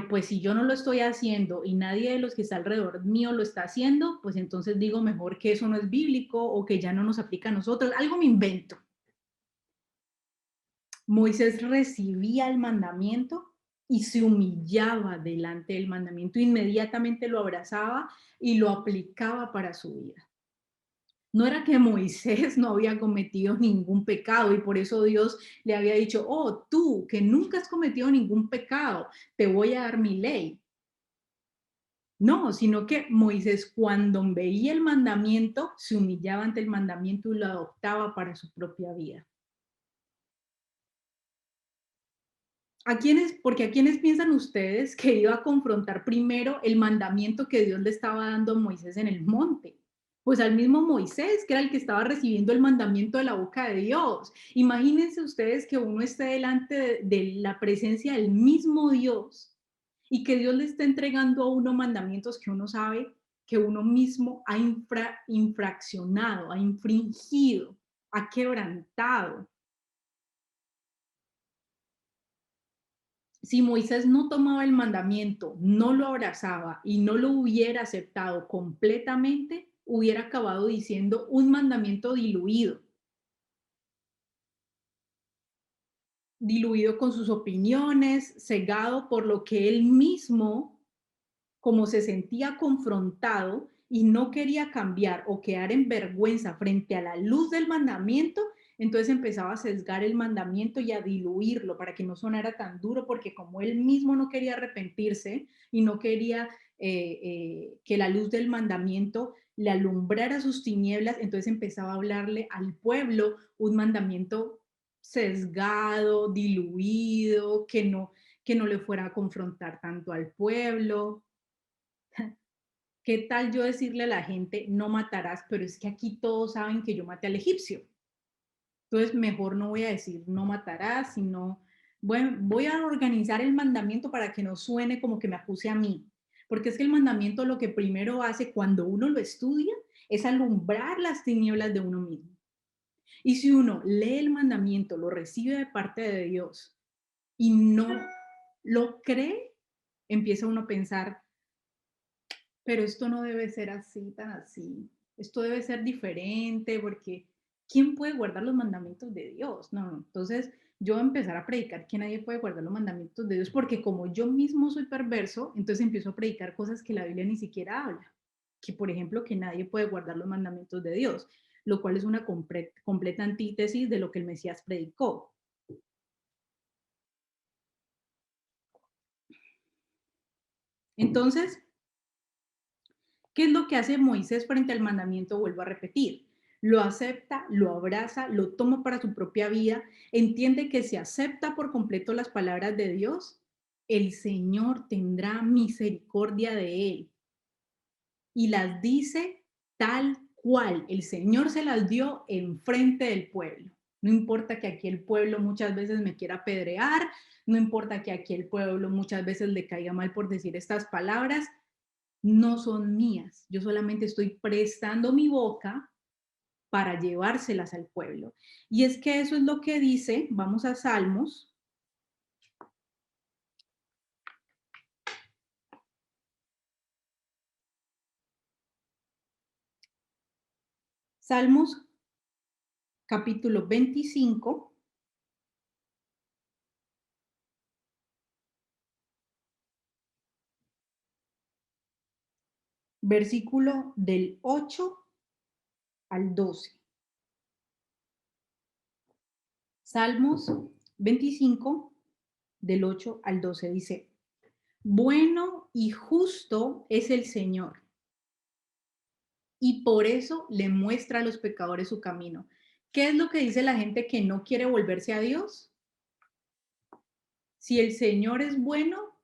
pues si yo no lo estoy haciendo y nadie de los que está alrededor mío lo está haciendo, pues entonces digo mejor que eso no es bíblico o que ya no nos aplica a nosotros. Algo me invento. Moisés recibía el mandamiento y se humillaba delante del mandamiento, inmediatamente lo abrazaba y lo aplicaba para su vida. No era que Moisés no había cometido ningún pecado y por eso Dios le había dicho, oh, tú que nunca has cometido ningún pecado, te voy a dar mi ley. No, sino que Moisés cuando veía el mandamiento, se humillaba ante el mandamiento y lo adoptaba para su propia vida. Porque a quiénes piensan ustedes que iba a confrontar primero el mandamiento que Dios le estaba dando a Moisés en el monte? Pues al mismo Moisés, que era el que estaba recibiendo el mandamiento de la boca de Dios. Imagínense ustedes que uno esté delante de la presencia del mismo Dios y que Dios le esté entregando a uno mandamientos que uno sabe que uno mismo ha infraccionado, ha infringido, ha quebrantado. Si Moisés no tomaba el mandamiento, no lo abrazaba y no lo hubiera aceptado completamente, hubiera acabado diciendo un mandamiento diluido con sus opiniones, cegado por lo que él mismo, como se sentía confrontado y no quería cambiar o quedar en vergüenza frente a la luz del mandamiento, entonces empezaba a sesgar el mandamiento y a diluirlo para que no sonara tan duro, porque como él mismo no quería arrepentirse y no quería que la luz del mandamiento le alumbrara sus tinieblas, entonces empezaba a hablarle al pueblo un mandamiento sesgado, diluido, que no le fuera a confrontar tanto al pueblo. ¿Qué tal yo decirle a la gente, no matarás, pero es que aquí todos saben que yo maté al egipcio? Entonces, mejor no voy a decir no matarás, sino, bueno, voy a organizar el mandamiento para que no suene como que me acuse a mí. Porque es que el mandamiento lo que primero hace cuando uno lo estudia es alumbrar las tinieblas de uno mismo. Y si uno lee el mandamiento, lo recibe de parte de Dios y no lo cree, empieza uno a pensar, pero esto no debe ser así, tan así. Esto debe ser diferente porque ¿quién puede guardar los mandamientos de Dios? No, no. Entonces yo voy a empezar a predicar que nadie puede guardar los mandamientos de Dios porque como yo mismo soy perverso, entonces empiezo a predicar cosas que la Biblia ni siquiera habla. Que por ejemplo que nadie puede guardar los mandamientos de Dios, lo cual es una completa antítesis de lo que el Mesías predicó. Entonces, ¿qué es lo que hace Moisés frente al mandamiento? Vuelvo a repetir. Lo acepta, lo abraza, lo toma para su propia vida, entiende que si acepta por completo las palabras de Dios, el Señor tendrá misericordia de él y las dice tal cual. El Señor se las dio en frente del pueblo. No importa que aquí el pueblo muchas veces me quiera apedrear, no importa que aquí el pueblo muchas veces le caiga mal por decir estas palabras, no son mías. Yo solamente estoy prestando mi boca para llevárselas al pueblo. Y es que eso es lo que dice, vamos a Salmos. Salmos capítulo 25, versículo del 8 al 12. Salmos 25, del 8 al 12 dice, bueno y justo es el Señor, y por eso le muestra a los pecadores su camino. ¿Qué es lo que dice la gente que no quiere volverse a Dios? Si el Señor es bueno,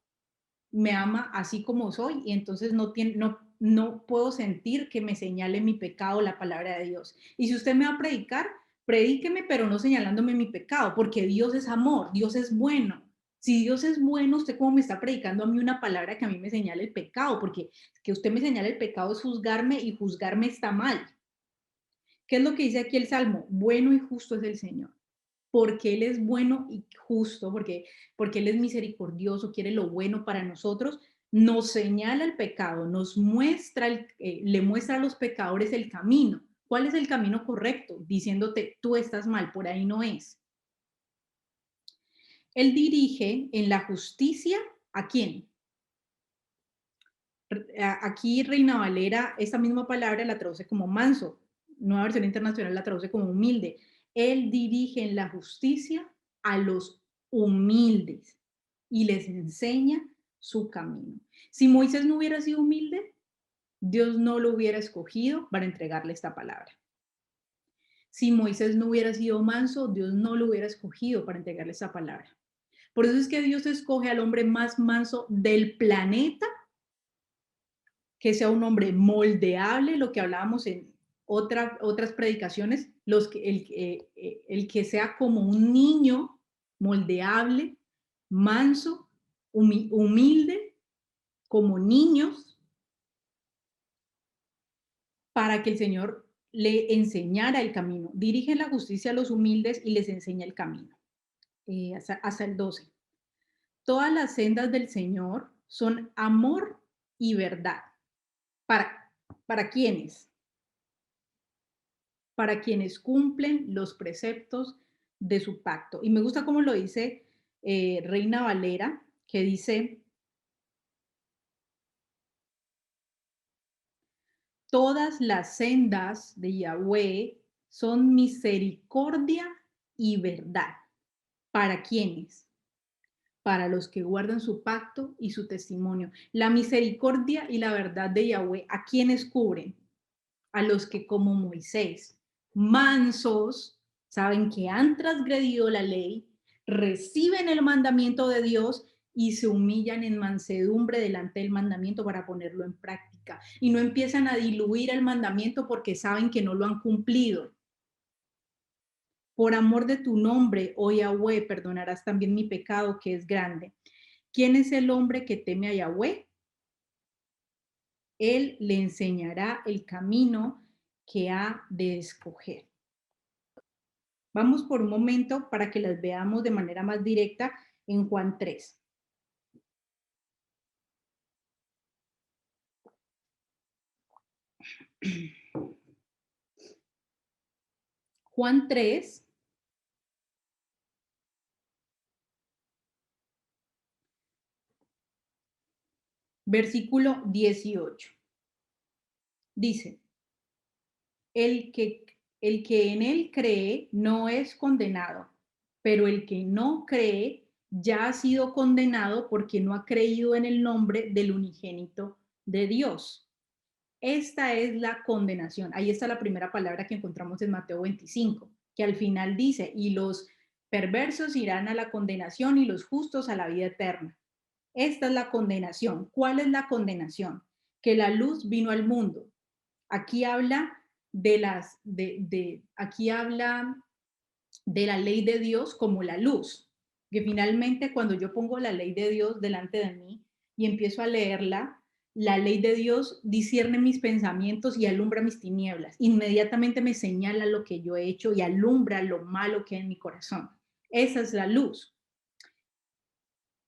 me ama así como soy y entonces no puedo sentir que me señale mi pecado la palabra de Dios. Y si usted me va a predicar, predíqueme, pero no señalándome mi pecado, porque Dios es amor, Dios es bueno. Si Dios es bueno, usted cómo me está predicando a mí una palabra que a mí me señala el pecado, porque que usted me señale el pecado es juzgarme y juzgarme está mal. ¿Qué es lo que dice aquí el Salmo? Bueno y justo es el Señor porque Él es bueno y justo, porque Él es misericordioso, quiere lo bueno para nosotros, nos señala el pecado, le muestra a los pecadores el camino. ¿Cuál es el camino correcto? Diciéndote, tú estás mal, por ahí no es. Él dirige en la justicia, ¿a quién? Aquí Reina Valera, esta misma palabra la traduce como manso, Nueva Versión Internacional la traduce como humilde. Él dirige en la justicia a los humildes y les enseña su camino. Si Moisés no hubiera sido humilde, Dios no lo hubiera escogido para entregarle esta palabra. Si Moisés no hubiera sido manso, Dios no lo hubiera escogido para entregarle esta palabra. Por eso es que Dios escoge al hombre más manso del planeta, que sea un hombre moldeable, lo que hablábamos en otras predicaciones, el que sea como un niño moldeable, manso, humilde, como niños, para que el Señor le enseñara el camino. Dirige la justicia a los humildes y les enseña el camino. Hasta el 12. Todas las sendas del Señor son amor y verdad. ¿Para, para quiénes? Para quienes cumplen los preceptos de su pacto. Y me gusta cómo lo dice Reina Valera, que dice, todas las sendas de Yahweh son misericordia y verdad. ¿Para quiénes? Para los que guardan su pacto y su testimonio. La misericordia y la verdad de Yahweh, ¿a quiénes cubren? A los que como Moisés, mansos, saben que han transgredido la ley, reciben el mandamiento de Dios y se humillan en mansedumbre delante del mandamiento para ponerlo en práctica. Y no empiezan a diluir el mandamiento porque saben que no lo han cumplido. Por amor de tu nombre, oh Yahweh, perdonarás también mi pecado que es grande. ¿Quién es el hombre que teme a Yahweh? Él le enseñará el camino que ha de escoger. Vamos por un momento para que las veamos de manera más directa en Juan 3. Juan 3, versículo 18. Dice, el que, el que en él cree no es condenado, pero el que no cree ya ha sido condenado porque no ha creído en el nombre del unigénito de Dios. Esta es la condenación. Ahí está la primera palabra que encontramos en Mateo 25, que al final dice, y los perversos irán a la condenación y los justos a la vida eterna. Esta es la condenación. ¿Cuál es la condenación? Que la luz vino al mundo. Aquí habla aquí habla de la ley de Dios como la luz, que finalmente cuando yo pongo la ley de Dios delante de mí y empiezo a leerla, la ley de Dios discierne mis pensamientos y alumbra mis tinieblas. Inmediatamente me señala lo que yo he hecho y alumbra lo malo que hay en mi corazón. Esa es la luz.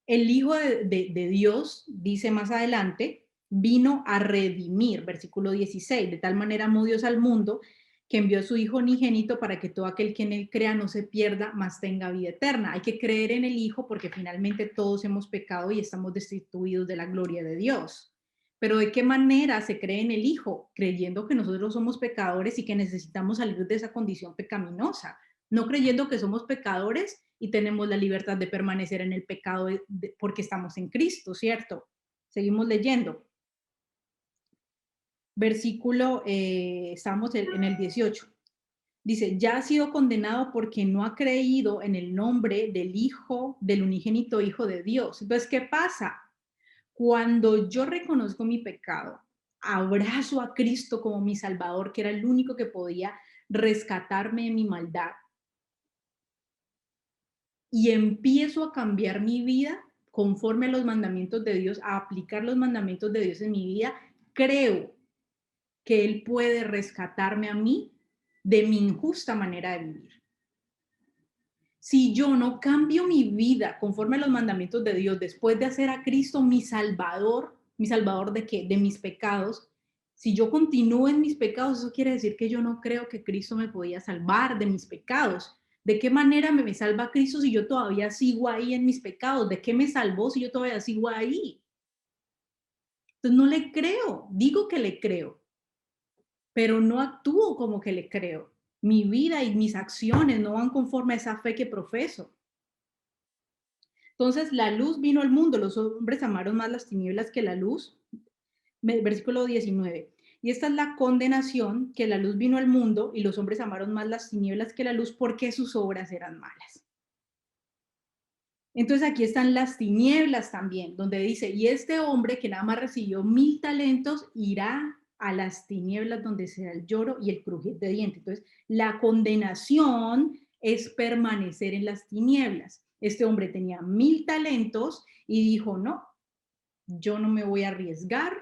El Hijo de Dios, dice más adelante, vino a redimir, versículo 16, de tal manera amó Dios al mundo que envió a su Hijo unigénito para que todo aquel que en él crea no se pierda, mas tenga vida eterna. Hay que creer en el Hijo porque finalmente todos hemos pecado y estamos destituidos de la gloria de Dios. Pero ¿de qué manera se cree en el Hijo? Creyendo que nosotros somos pecadores y que necesitamos salir de esa condición pecaminosa, no creyendo que somos pecadores y tenemos la libertad de permanecer en el pecado porque estamos en Cristo, ¿cierto? Seguimos leyendo. Versículo, estamos en el 18. Dice, ya ha sido condenado porque no ha creído en el nombre del Hijo, del unigénito Hijo de Dios. Entonces, ¿qué pasa? Cuando yo reconozco mi pecado, abrazo a Cristo como mi Salvador, que era el único que podía rescatarme de mi maldad, y empiezo a cambiar mi vida conforme a los mandamientos de Dios, a aplicar los mandamientos de Dios en mi vida, creo que Él puede rescatarme a mí de mi injusta manera de vivir. Si yo no cambio mi vida conforme a los mandamientos de Dios, después de hacer a Cristo mi Salvador de qué? De mis pecados. Si yo continúo en mis pecados, eso quiere decir que yo no creo que Cristo me podía salvar de mis pecados. ¿De qué manera me salva Cristo si yo todavía sigo ahí en mis pecados? ¿De qué me salvó si yo todavía sigo ahí? Entonces no le creo, digo que le creo, pero no actúo como que le creo. Mi vida y mis acciones no van conforme a esa fe que profeso. Entonces la luz vino al mundo, los hombres amaron más las tinieblas que la luz. Versículo 19. Y esta es la condenación, que la luz vino al mundo y los hombres amaron más las tinieblas que la luz porque sus obras eran malas. Entonces aquí están las tinieblas también, donde dice, y este hombre que nada más recibió 1000 talentos irá a las tinieblas donde será el lloro y el crujir de dientes. Entonces, la condenación es permanecer en las tinieblas. Este hombre tenía 1000 talentos y dijo, no, yo no me voy a arriesgar,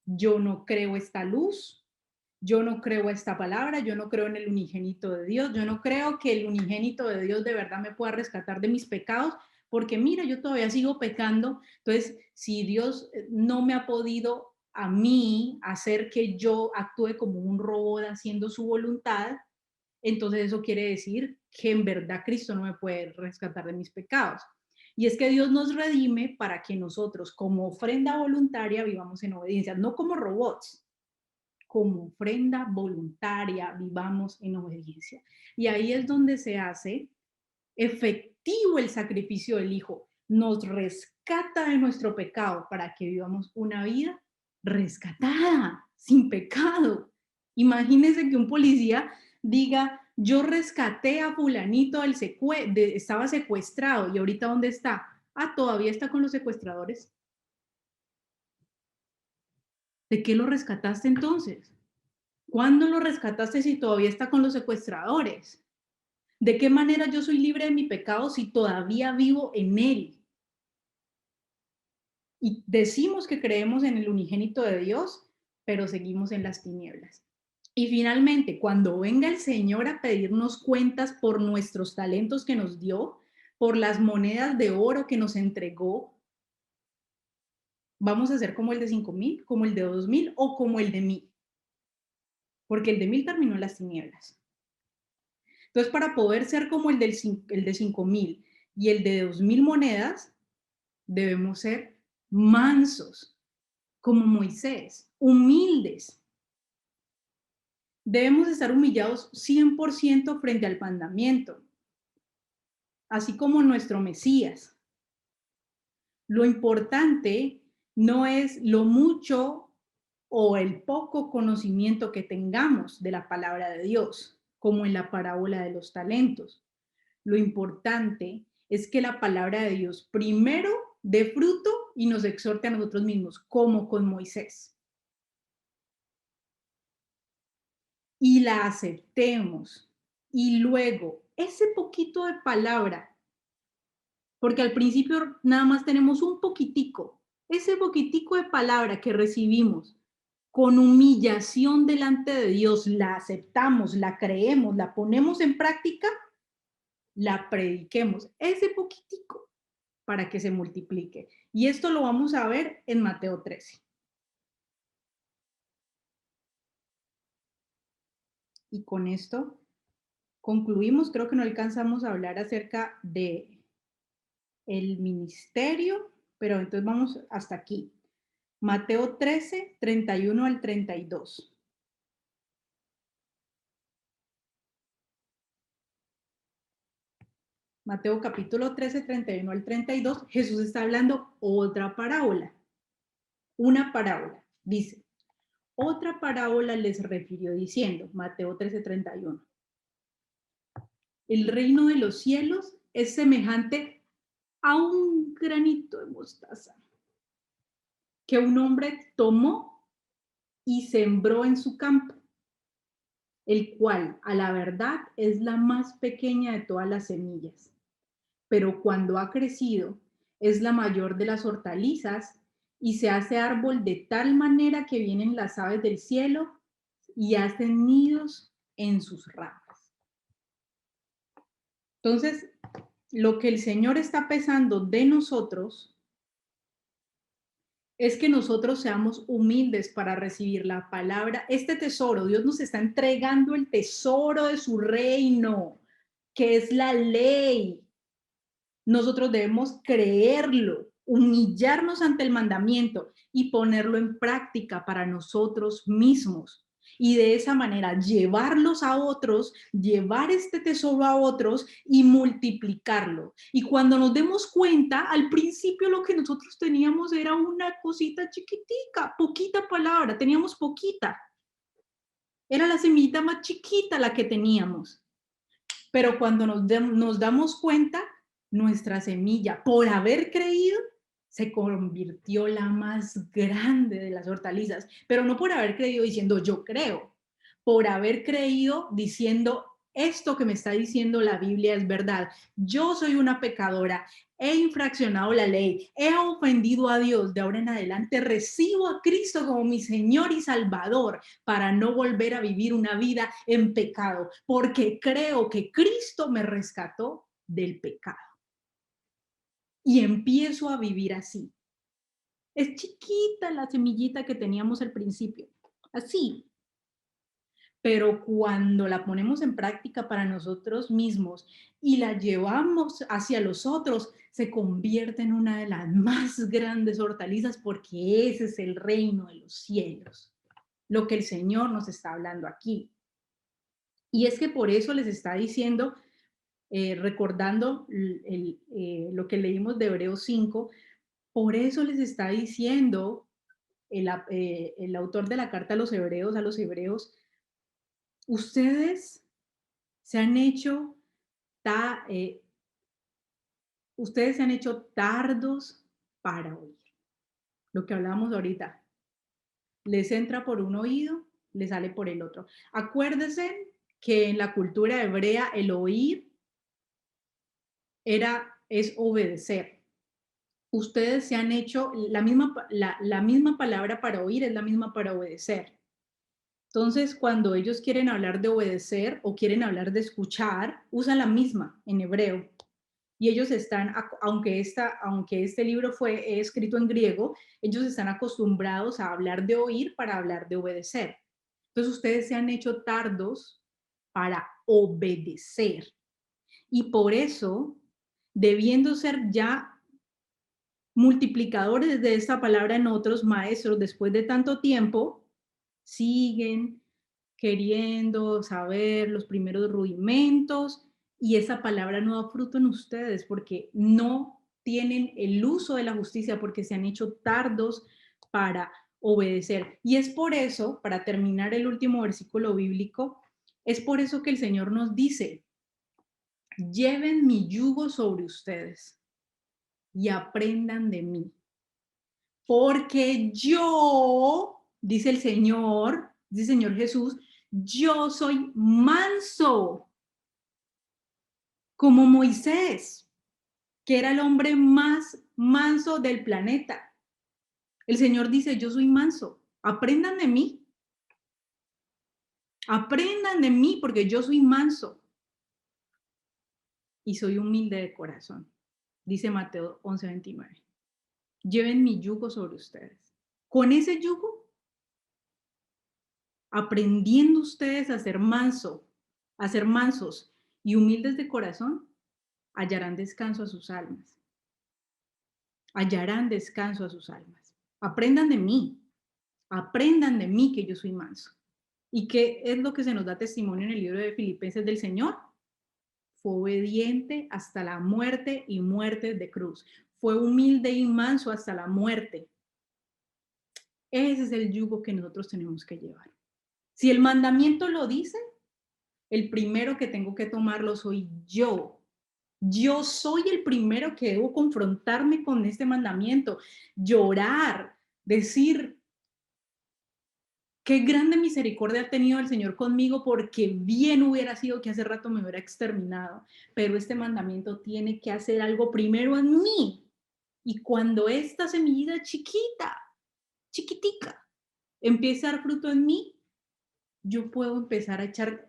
yo no creo esta luz, yo no creo esta palabra, yo no creo en el unigénito de Dios, yo no creo que el unigénito de Dios de verdad me pueda rescatar de mis pecados, porque mira, yo todavía sigo pecando. Entonces, si Dios no me ha podido a mí hacer que yo actúe como un robot haciendo su voluntad, entonces eso quiere decir que en verdad Cristo no me puede rescatar de mis pecados. Y es que Dios nos redime para que nosotros, como ofrenda voluntaria, vivamos en obediencia, no como robots, como ofrenda voluntaria, vivamos en obediencia. Y ahí es donde se hace efectivo el sacrificio del Hijo. Nos rescata de nuestro pecado para que vivamos una vida rescatada, sin pecado. Imagínense que un policía diga, yo rescaté a fulanito estaba secuestrado y ahorita ¿dónde está? Ah, todavía está con los secuestradores. ¿De qué lo rescataste entonces? ¿Cuándo lo rescataste si todavía está con los secuestradores? ¿De qué manera yo soy libre de mi pecado si todavía vivo en él? Y decimos que creemos en el unigénito de Dios, pero seguimos en las tinieblas. Y finalmente, cuando venga el Señor a pedirnos cuentas por nuestros talentos que nos dio, por las monedas de oro que nos entregó, vamos a ser como el de 5,000, como el de 2,000 o como el de 1,000, porque el de 1,000 terminó en las tinieblas. Entonces, para poder ser como el de 5,000 y el de 2,000 monedas, debemos ser mansos, como Moisés, humildes. Debemos estar humillados 100% frente al mandamiento, así como nuestro Mesías. Lo importante no es lo mucho o el poco conocimiento que tengamos de la palabra de Dios, como en la parábola de los talentos. Lo importante es que la palabra de Dios primero dé fruto y nos exhorte a nosotros mismos, como con Moisés. Y la aceptemos. Y luego, ese poquito de palabra, porque al principio nada más tenemos un poquitico, ese poquitico de palabra que recibimos con humillación delante de Dios, la aceptamos, la creemos, la ponemos en práctica, la prediquemos, ese poquitico, para que se multiplique. Y esto lo vamos a ver en Mateo 13. Y con esto concluimos. Creo que no alcanzamos a hablar acerca de el ministerio, pero entonces vamos hasta aquí. Mateo 13, 31 al 32. Mateo capítulo 13, 31 al 32. Jesús está hablando otra parábola. Una parábola. Dice, otra parábola les refirió diciendo, Mateo 13, 31. El reino de los cielos es semejante a un granito de mostaza que un hombre tomó y sembró en su campo, el cual a la verdad es la más pequeña de todas las semillas, pero cuando ha crecido es la mayor de las hortalizas y se hace árbol de tal manera que vienen las aves del cielo y hacen nidos en sus ramas. Entonces, lo que el Señor está pensando de nosotros es que nosotros seamos humildes para recibir la palabra, este tesoro. Dios nos está entregando el tesoro de su reino, que es la ley. Nosotros debemos creerlo, humillarnos ante el mandamiento y ponerlo en práctica para nosotros mismos. Y de esa manera llevarlos a otros, llevar este tesoro a otros y multiplicarlo. Y cuando nos demos cuenta, al principio lo que nosotros teníamos era una cosita chiquitica, poquita palabra, teníamos poquita. Era la semillita más chiquita la que teníamos. Pero cuando nos damos cuenta, nuestra semilla, por haber creído, se convirtió la más grande de las hortalizas, pero no por haber creído diciendo yo creo, por haber creído diciendo esto que me está diciendo la Biblia es verdad. Yo soy una pecadora, he infraccionado la ley, he ofendido a Dios, de ahora en adelante recibo a Cristo como mi Señor y Salvador para no volver a vivir una vida en pecado, porque creo que Cristo me rescató del pecado. Y empiezo a vivir así. Es chiquita la semillita que teníamos al principio, así. Pero cuando la ponemos en práctica para nosotros mismos y la llevamos hacia los otros, se convierte en una de las más grandes hortalizas porque ese es el reino de los cielos, lo que el Señor nos está hablando aquí. Y es que por eso les está diciendo, recordando lo que leímos de Hebreos 5, por eso les está diciendo el autor de la carta a los hebreos, ustedes se han hecho, ta, ustedes se han hecho tardos para oír. Lo que hablábamos ahorita, les entra por un oído, les sale por el otro. Acuérdense que en la cultura hebrea el oír es obedecer. Ustedes se han hecho, la misma palabra para oír es la misma para obedecer. Entonces, cuando ellos quieren hablar de obedecer o quieren hablar de escuchar, usan la misma en hebreo. Y ellos están, aunque este libro fue escrito en griego, ellos están acostumbrados a hablar de oír para hablar de obedecer. Entonces, ustedes se han hecho tardos para obedecer. Y por eso, debiendo ser ya multiplicadores de esta palabra en otros maestros después de tanto tiempo, siguen queriendo saber los primeros rudimentos y esa palabra no da fruto en ustedes porque no tienen el uso de la justicia, porque se han hecho tardos para obedecer. Y es por eso, para terminar el último versículo bíblico, es por eso que el Señor nos dice, lleven mi yugo sobre ustedes y aprendan de mí. Porque yo, dice el Señor Jesús, yo soy manso, como Moisés, que era el hombre más manso del planeta. El Señor dice, yo soy manso, aprendan de mí porque yo soy manso y soy humilde de corazón, dice Mateo 11:29. Lleven mi yugo sobre ustedes. Con ese yugo, aprendiendo ustedes a ser mansos y humildes de corazón, hallarán descanso a sus almas. Hallarán descanso a sus almas. Aprendan de mí que yo soy manso. ¿Y qué es lo que se nos da testimonio en el libro de Filipenses del Señor? Fue obediente hasta la muerte y muerte de cruz. Fue humilde y manso hasta la muerte. Ese es el yugo que nosotros tenemos que llevar. Si el mandamiento lo dice, el primero que tengo que tomarlo soy yo. Yo soy el primero que debo confrontarme con este mandamiento, llorar, decir, qué grande misericordia ha tenido el Señor conmigo, porque bien hubiera sido que hace rato me hubiera exterminado, pero este mandamiento tiene que hacer algo primero en mí. Y cuando esta semillita chiquitica, empiece a dar fruto en mí, yo puedo empezar a echar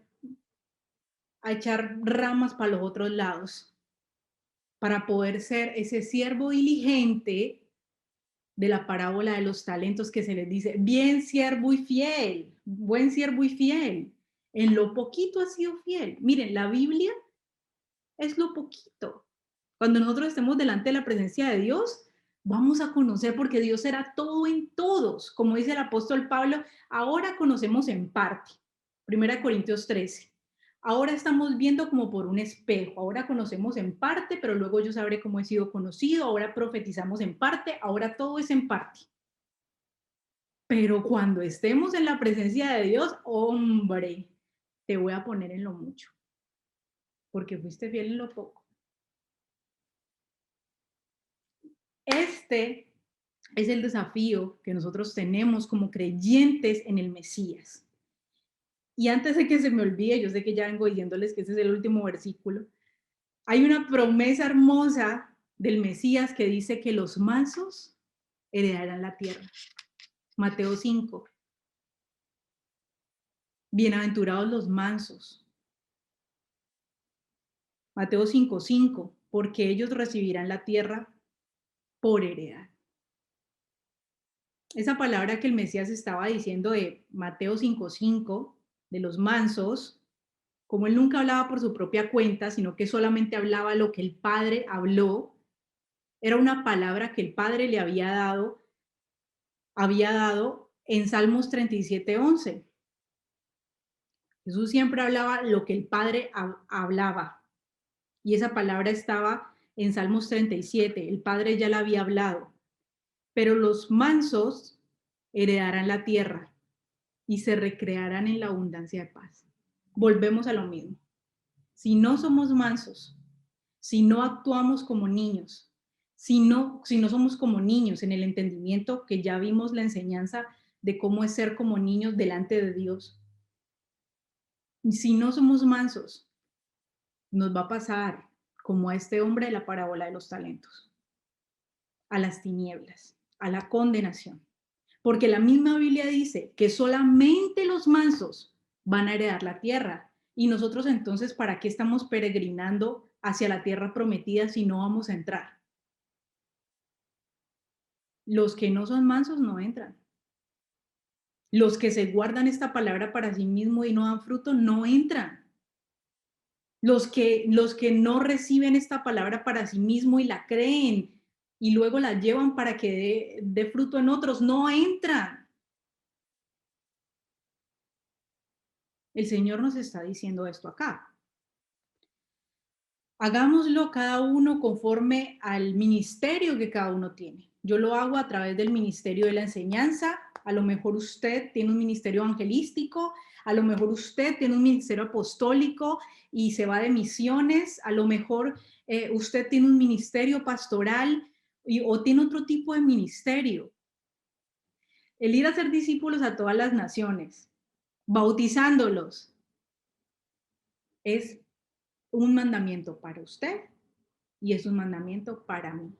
ramas para los otros lados, para poder ser ese siervo diligente de la parábola de los talentos que se les dice, bien siervo y fiel, buen siervo y fiel, en lo poquito has sido fiel. Miren, la Biblia es lo poquito. Cuando nosotros estemos delante de la presencia de Dios, vamos a conocer porque Dios será todo en todos. Como dice el apóstol Pablo, ahora conocemos en parte. 1 Corintios 13. Ahora estamos viendo como por un espejo. Ahora conocemos en parte, pero luego yo sabré cómo he sido conocido. Ahora profetizamos en parte. Ahora todo es en parte. Pero cuando estemos en la presencia de Dios, hombre, te voy a poner en lo mucho, porque fuiste fiel en lo poco. Este es el desafío que nosotros tenemos como creyentes en el Mesías. Y antes de que se me olvide, yo sé que ya vengo diciéndoles que este es el último versículo, hay una promesa hermosa del Mesías que dice que los mansos heredarán la tierra. Mateo 5. Bienaventurados los mansos. Mateo 5:5, porque ellos recibirán la tierra por heredad. Esa palabra que el Mesías estaba diciendo de Mateo 5:5, de los mansos, como él nunca hablaba por su propia cuenta, sino que solamente hablaba lo que el Padre habló, era una palabra que el Padre le había dado en Salmos 37:11. Jesús siempre hablaba lo que el Padre hablaba. Y esa palabra estaba en Salmos 37. El Padre ya la había hablado. Pero los mansos heredarán la tierra y se recrearán en la abundancia de paz. Volvemos a lo mismo. Si no somos mansos, si no actuamos como niños, si no somos como niños en el entendimiento que ya vimos la enseñanza de cómo es ser como niños delante de Dios, si no somos mansos, nos va a pasar como a este hombre de la parábola de los talentos, a las tinieblas, a la condenación. Porque la misma Biblia dice que solamente los mansos van a heredar la tierra. Y nosotros entonces, ¿para qué estamos peregrinando hacia la tierra prometida si no vamos a entrar? Los que no son mansos no entran. Los que se guardan esta palabra para sí mismos y no dan fruto no entran. Los que no reciben esta palabra para sí mismo y la creen y luego la llevan para que dé fruto en otros, no entran. El Señor nos está diciendo esto acá. Hagámoslo cada uno conforme al ministerio que cada uno tiene. Yo lo hago a través del ministerio de la enseñanza. A lo mejor usted tiene un ministerio evangelístico, a lo mejor usted tiene un ministerio apostólico y se va de misiones, a lo mejor usted tiene un ministerio pastoral o tiene otro tipo de ministerio. El ir a ser discípulos a todas las naciones, bautizándolos, es un mandamiento para usted y es un mandamiento para mí.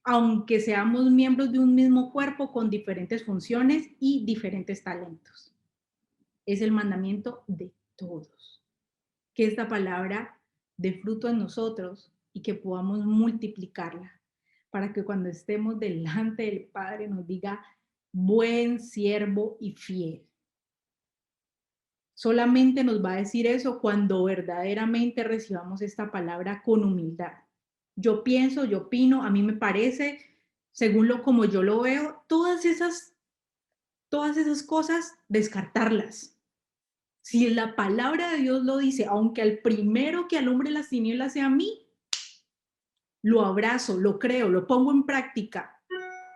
Aunque seamos miembros de un mismo cuerpo con diferentes funciones y diferentes talentos. Es el mandamiento de todos. Que esta palabra dé fruto en nosotros y que podamos multiplicarla para que cuando estemos delante del Padre nos diga, buen siervo y fiel. Solamente nos va a decir eso cuando verdaderamente recibamos esta palabra con humildad. Yo pienso, yo opino, a mí me parece, según como yo lo veo, todas esas cosas, descartarlas. Si la palabra de Dios lo dice, aunque al primero que alumbre las tinieblas sea a mí, lo abrazo, lo creo, lo pongo en práctica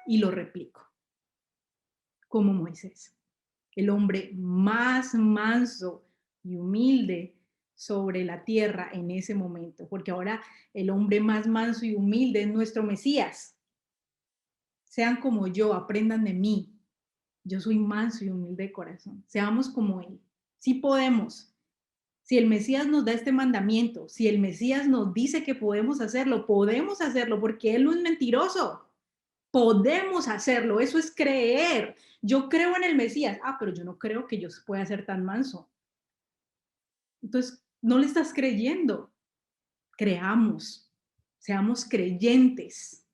y lo replico. Como Moisés, el hombre más manso y humilde sobre la tierra en ese momento, porque ahora el hombre más manso y humilde es nuestro Mesías. Sean como yo, aprendan de mí. Yo soy manso y humilde de corazón. Seamos como Él. Sí podemos. Si el Mesías nos da este mandamiento, si el Mesías nos dice que podemos hacerlo porque Él no es mentiroso. Podemos hacerlo, eso es creer. Yo creo en el Mesías. Pero yo no creo que yo pueda ser tan manso. Entonces, no le estás creyendo. Creamos, seamos creyentes.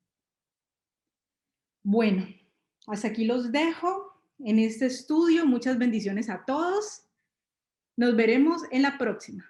Bueno, hasta aquí los dejo en este estudio. Muchas bendiciones a todos. Nos veremos en la próxima.